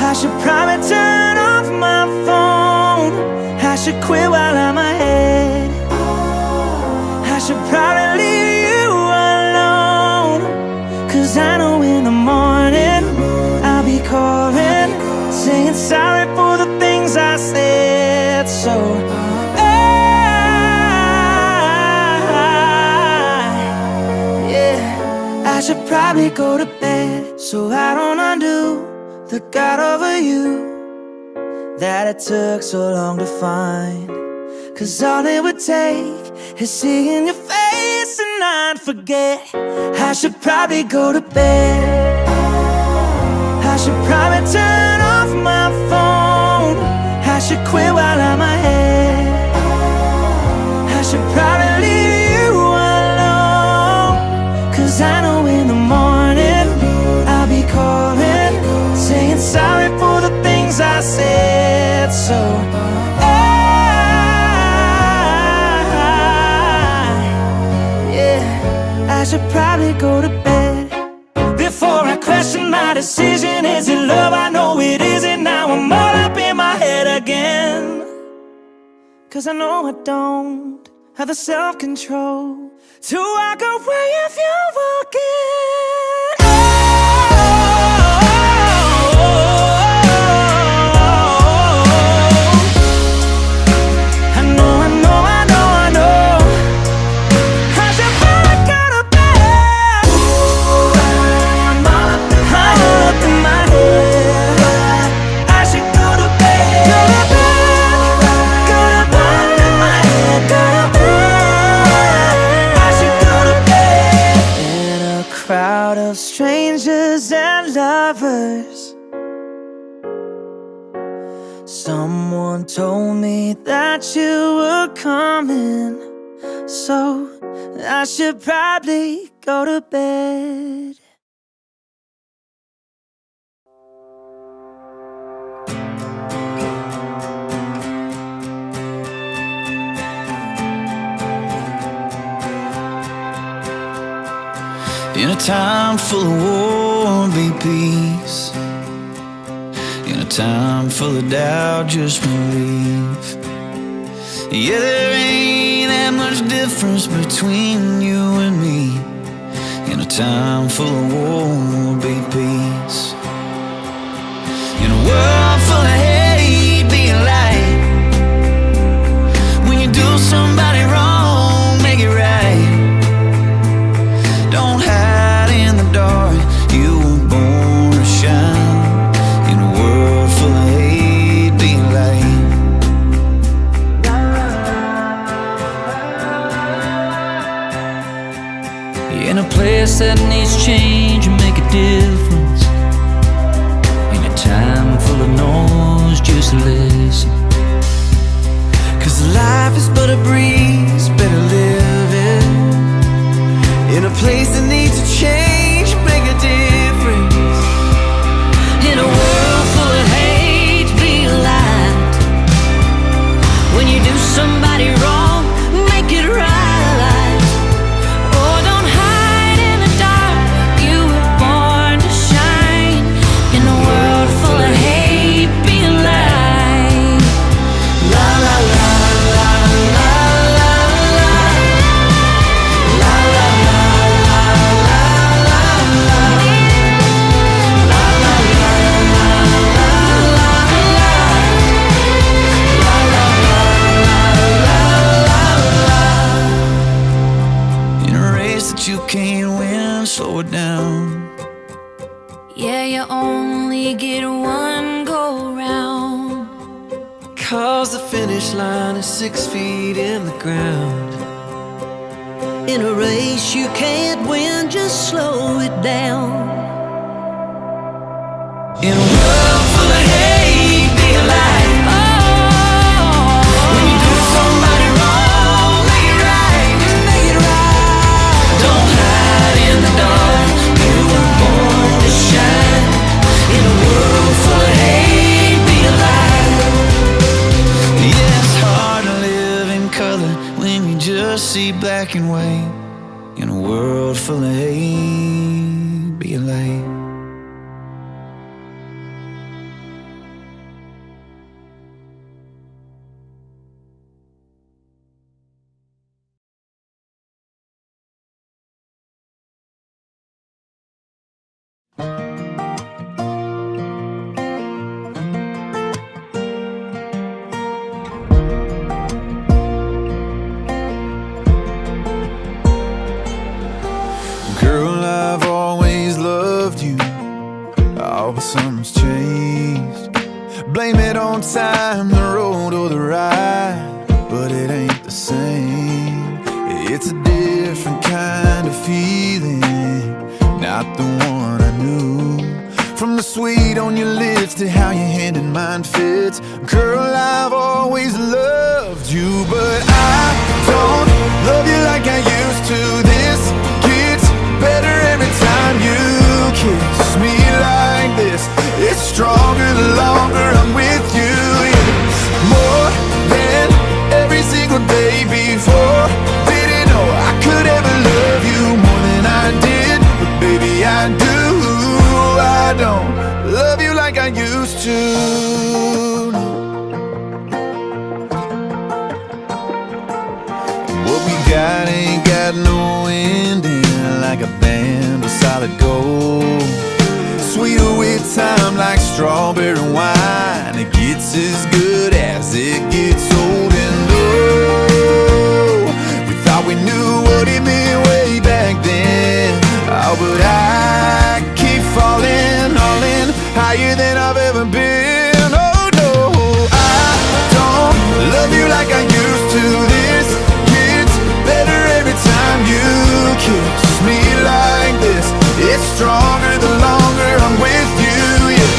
I should probably turn off my phone. I should quit while I'm ahead. I should probably leave you alone, 'cause I know in the morning I'll be calling, saying sorry for the things I said. So I should probably go to bed, so I don't undo the God over you that it took so long to find. 'Cause all it would take is seeing your face and I'd forget. I should probably go to bed. I should probably turn off my phone. I should quit while I'm ahead. I should probably leave you alone. 'Cause I know in the morning I'll be calling, saying sorry for the things I said. So I should probably go to bed. Before I question my decision, is it love? I know it isn't. Now I'm all up in my head again. 'Cause I know I don't have the self-control to walk away if you're walking. I know I should probably go to bed. I'm all up in my head. I should go to bed. Go to bed in my head. Go to bed. I should go to bed. In a crowd of strangers and lovers, someone told me that you were coming. So I should probably go to bed. In a time full of war, be peace. In a time full of doubt, just believe. Yeah, there ain't that much difference between you and me. In a time full of war, be peace. In a world full of hate, be a light. When you do somebody wrong, make it right. Don't hide in the dark, you were born to shine. In a world full of hate, be a light. In a place that needs change and make a difference. In a time full of noise, just listen. 'Cause life is but a breeze, better live it. In a place that needs to change, make a difference. In a world full of hate, be a light. When you do somebody wrong, make it right. Oh, don't hide in the dark, you were born to shine. In a world full of hate, be a light. La la la la la la la. La la la la la la la. La la la la la la la. La la la la la la. In a race that you can't win, slow it down. Yeah, you only get one go round. 'Cause the finish line is 6 feet in the ground. In a race you can't win, just slow it down. In a world full of hate, be a light. When you do somebody wrong, make it right. Make it right. Don't hide in the dark, you were born to shine. In a world full of hate, be a light. Yeah, it's hard to live in color when you just see black and white. In a world full of hate, be a light. Girl, I've always loved you. road or the ride, but it ain't the same. It's a different kind of feeling, not the one I knew. From the sweet on your lips to how your hand in mine fits, girl, I've always loved you, but I don't love you like I used to. This gets better every time you kiss me like this. It's stronger the longer I'm with you, yeah. More than every single day before. Didn't know I could ever love you more than I did, but baby I do. I don't love you like I used to. What we got ain't got no ending, like a band of solid gold. Sweeter with time like strawberry wine. It gets as good as it gets old. And oh, we thought we knew what it meant way back then. Oh, but I keep falling, all in, higher than I've ever been. Oh no, I don't love you like I used to. This gets better every time you kiss me like this. It's stronger the longer I'm with you, yeah.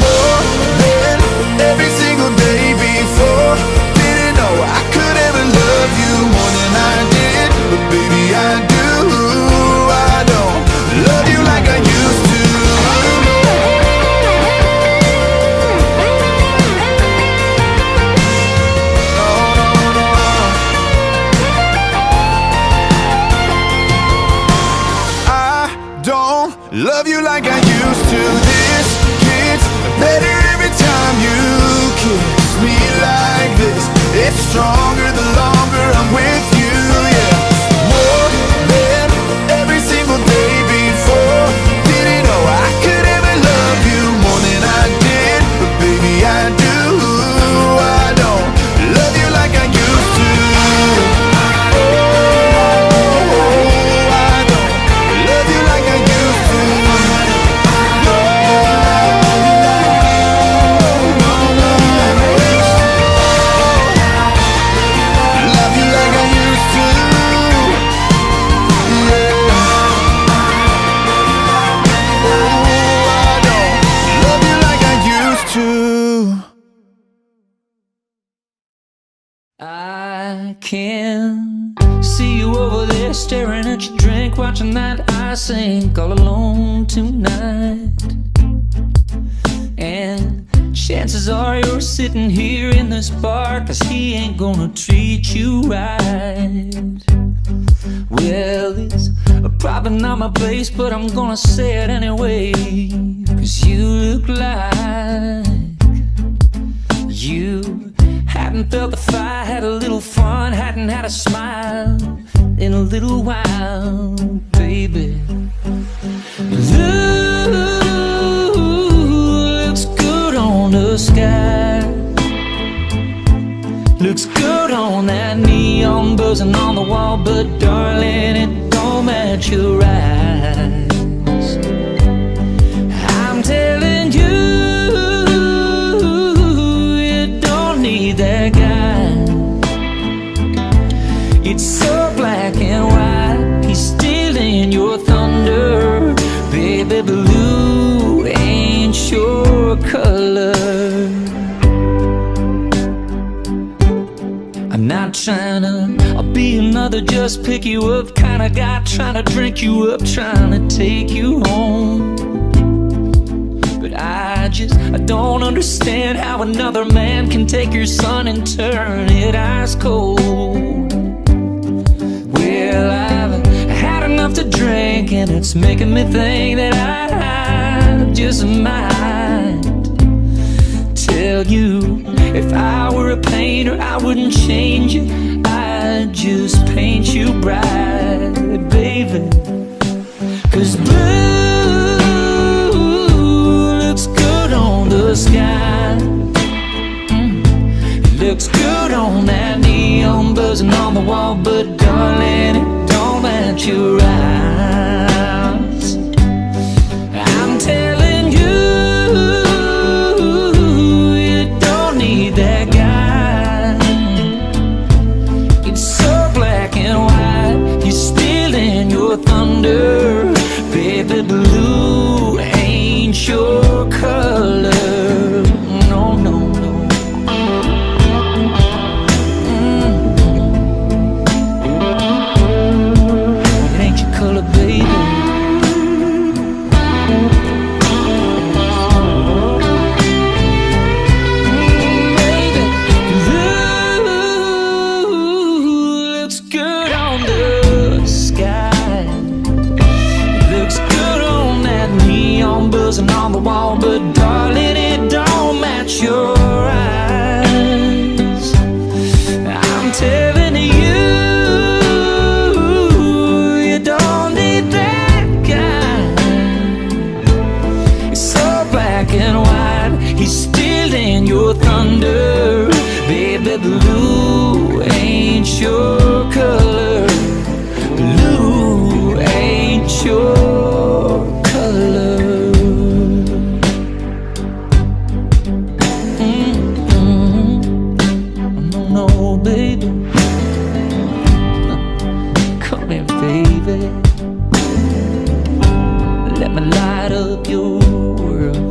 More than every single day before. Didn't know I could ever love you more than I did, but baby I do. I don't love you like I used to. Love you like I used to. This gets better every time you kiss me like this. It's stronger the longer I'm with you, yeah. More than every single day before. Didn't know I could ever love you more than I did, but baby I do. I don't love you like I used to. I can see you over there staring at your drink, watching that ice sink all alone tonight. And chances are you're sitting here in this bar, 'cause he ain't gonna treat you right. Well, it's probably not my place, but I'm gonna say it anyway, 'cause you look like you hadn't felt the fire, had a little fun, hadn't had a smile in a little while, baby. Looks good on the sky, looks good on that neon buzzing on the wall, but darling, it don't match your eyes. I'm telling you, that guy, it's so black and white, he's stealing your thunder. Baby blue ain't your color. I'm not trying to be another just pick you up kind of guy, trying to drink you up, trying to take you home. But I don't understand how another man can take your sun and turn it ice cold. Well, I've had enough to drink, and it's making me think that I just might tell you, if I were a painter, I wouldn't change you, I'd just paint you bright, baby. 'Cause blue looks good on the sky, looks good on that neon buzzing on the wall, but darling, it don't match your eyes. I'm telling you, you don't need that guy. the wall, but darling, it don't match your eyes. I'm telling you, you don't need that guy. He's so black and white, he's stealing your thunder. Baby, blue ain't your color. Blue ain't your color. No, baby. Come here, baby. Let me light up your world.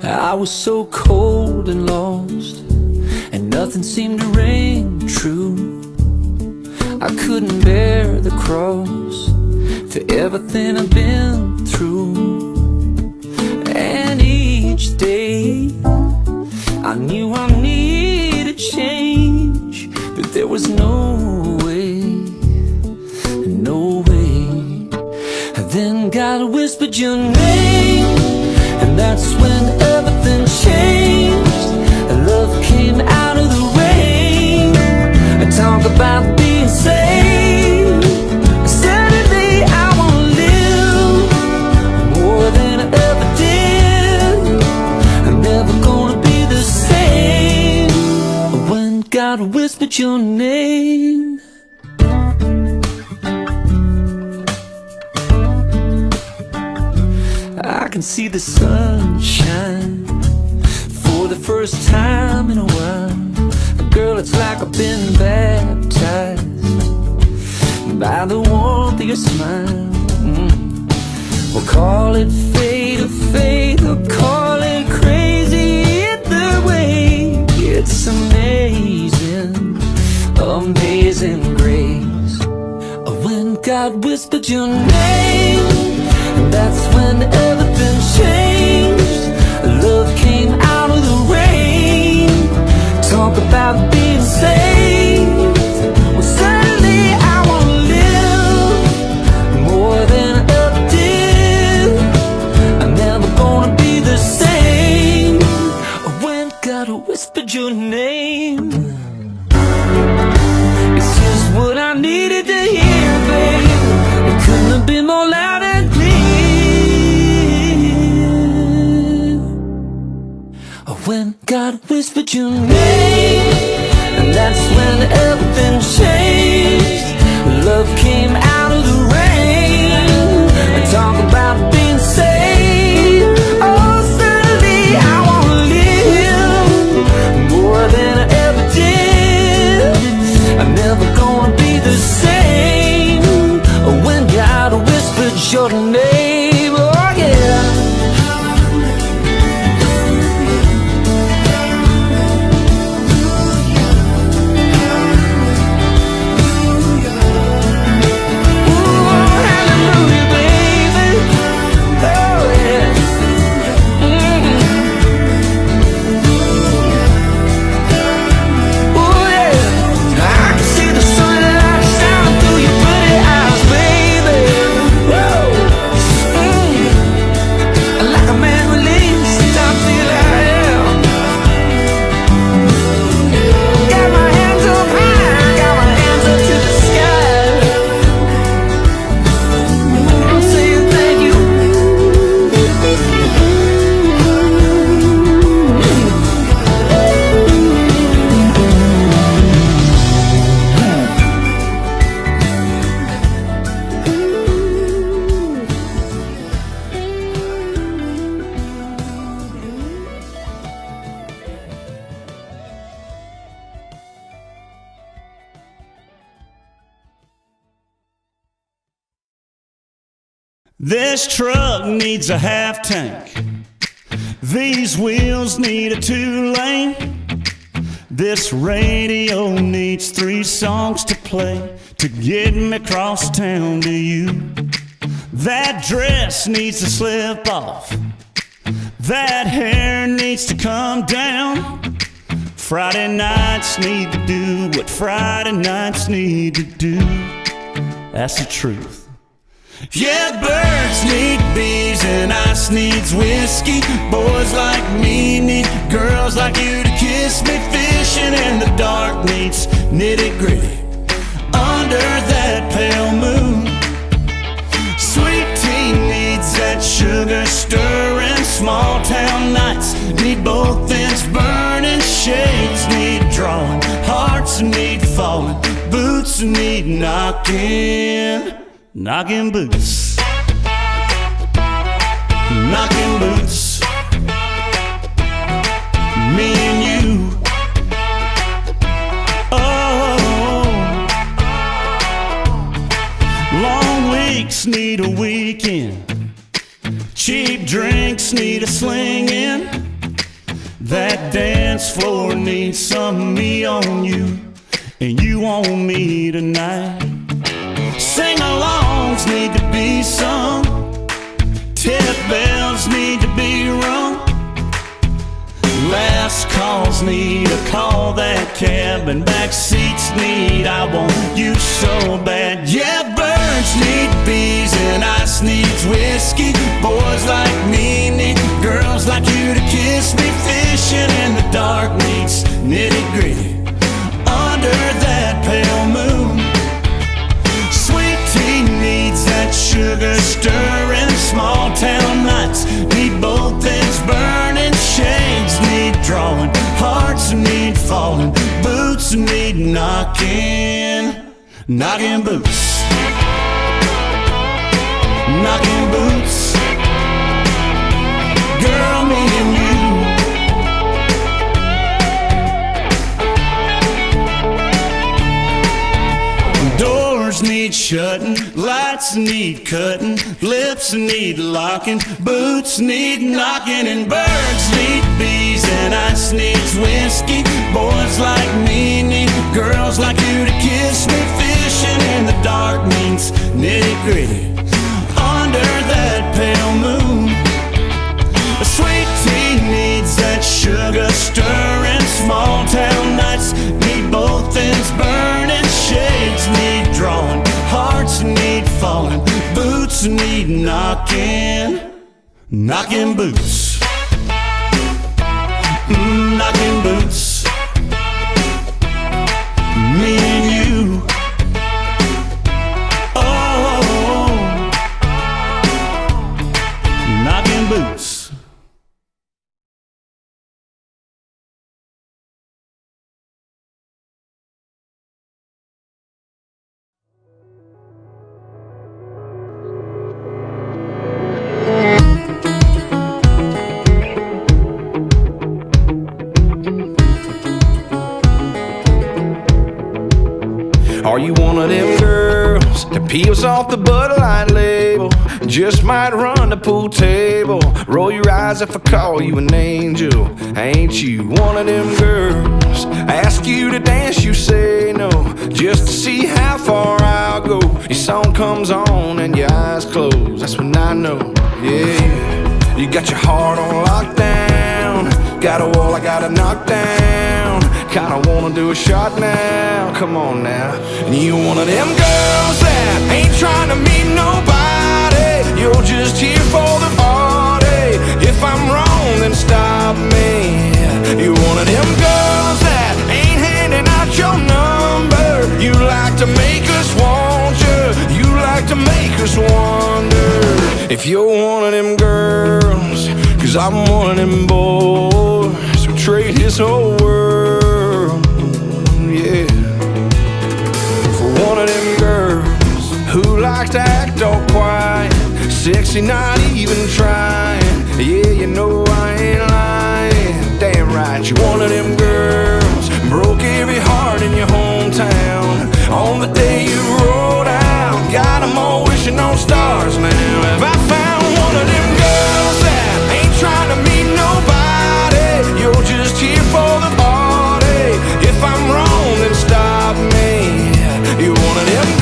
I was so cold and lost, and nothing seemed to ring true. I couldn't bear the cross for everything I've been through. And each day I knew I needed change, but there was no way, no way. And then God whispered your name, and that's when everything changed. Love came out of the rain. I talk about being saved. Suddenly I wanna live more than I ever did. I'm never gonna be the same. When God whispered your name, I can see the sunshine for the first time in a while. Girl, it's like I've been baptized by the warmth of your smile. We'll call it fate or faith, or call it crazy. Either way, it's amazing, amazing grace. When God whispered your name, and that's when everything changed. Love came out of the rain. Talk about being saved. Well, suddenly I wanna live more than I ever did. I'm never gonna be the same. When God whispered your name, it's just what I needed to hear, babe. It couldn't have been more loud and clear. When God whispered your name, and that's when everything changed. Love came out of the rain. And talk about being saved. Oh, suddenly I wanna live more than I ever did. I'm never gonna be the same. When God whispered your name, oh yeah. This truck needs a half tank. These wheels need a 2-lane. This radio needs 3 songs to play to get me across town to you. That dress needs to slip off, that hair needs to come down. Friday nights need to do what Friday nights need to do. That's the truth. Yeah, birds need bees and ice needs whiskey. Boys like me need girls like you to kiss me. Fishing in the dark needs nitty-gritty under that pale moon. Sweet tea needs that sugar stirring. Small town nights need both ends burning. Shades need drawing, hearts need falling, boots need knocking. Knocking boots, knocking boots, me and you. Oh, long weeks need a weekend, cheap drinks need a slinging. That dance floor needs some me on you, and you on me tonight. Sing-alongs need to be sung, tip bells need to be rung. Last calls need a call, that cab, and back seats need I want you so bad. Yeah, birds need bees and ice needs whiskey. Boys like me need girls like you to kiss me. Fishing in the dark needs nitty-gritty under that pale moon. That sugar stirring. Small town nights need both ends burning. Shades need drawing, hearts need falling, boots need knocking. Knocking boots, knocking boots, girl, me and you. Doors need shutting, lights need cutting, lips need locking, boots need knocking, and birds need bees and ice needs whiskey. Boys like me need girls like you to kiss me. Fishing in the dark means nitty-gritty under that pale moon. A sweet tea needs that sugar stirring. Small town nights need both ends burning. Shades need drawing, hearts need falling, boots need knocking. Knocking boots, knocking boots, me and you. Oh, knocking boots. Are you one of them girls that peels off the Bud Light label? Just might run the pool table. Roll your eyes if I call you an angel. Ain't you one of them girls? Ask you to dance, you say no, just to see how far I'll go. Your song comes on and your eyes close, that's when I know, yeah. You got your heart on lockdown, got a wall I gotta knock down. Kinda wanna do a shot now, come on now. And you one of them girls that ain't trying to meet nobody, you're just here for the party. If I'm wrong, then stop me. You one of them girls that ain't handing out your number. You like to make us want you, you like to make us wonder if you're one of them girls, 'cause I'm one of them boys who trade his whole world, yeah, for one of them girls who likes to act all quiet, sexy, not even trying. Yeah, you know I ain't lying. Damn right, you're one of them girls broke every heart in your hometown on the day you rolled out. Got them all wishing on stars now. Have I found one of them girls that ain't trying to meet nobody? You're just here for the party. If I'm wrong, then stop me. You're one of them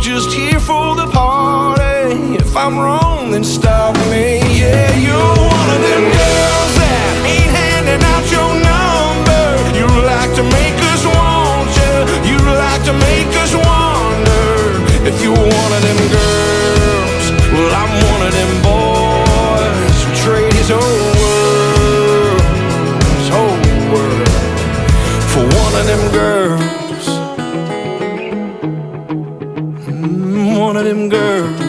just here for the party. If I'm wrong, then stop me. Yeah, you're one of them girls that ain't handing out your number. You like to make us want you. You like to make us wonder. If you're one of them girls, well, I'm one of them boys who trade his whole world for one of them girls. One of them girls.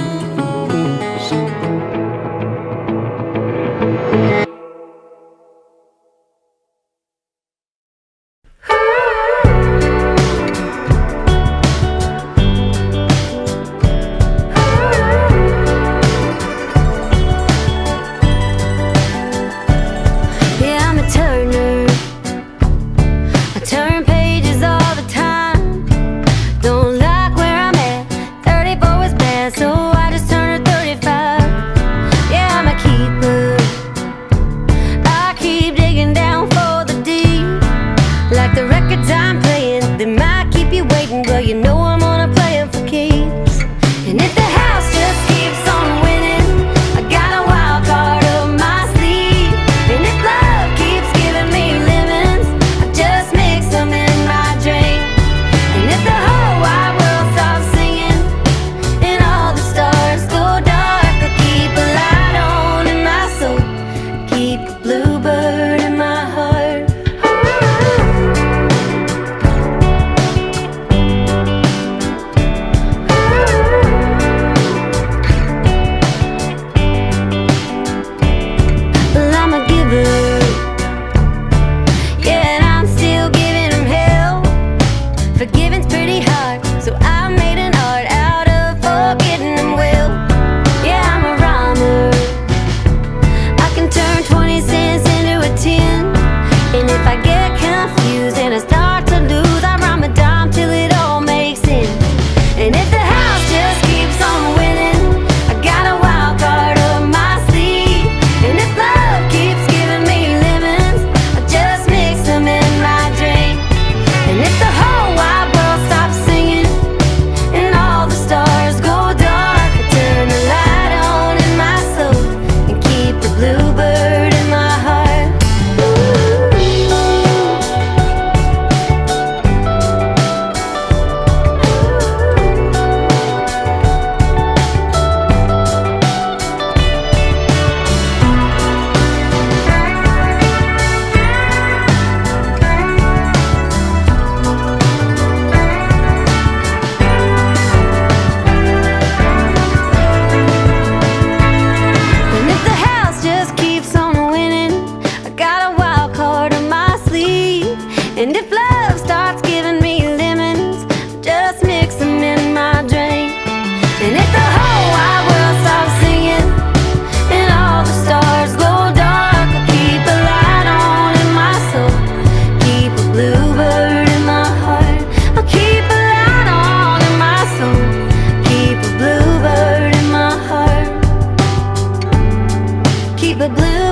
keep a blue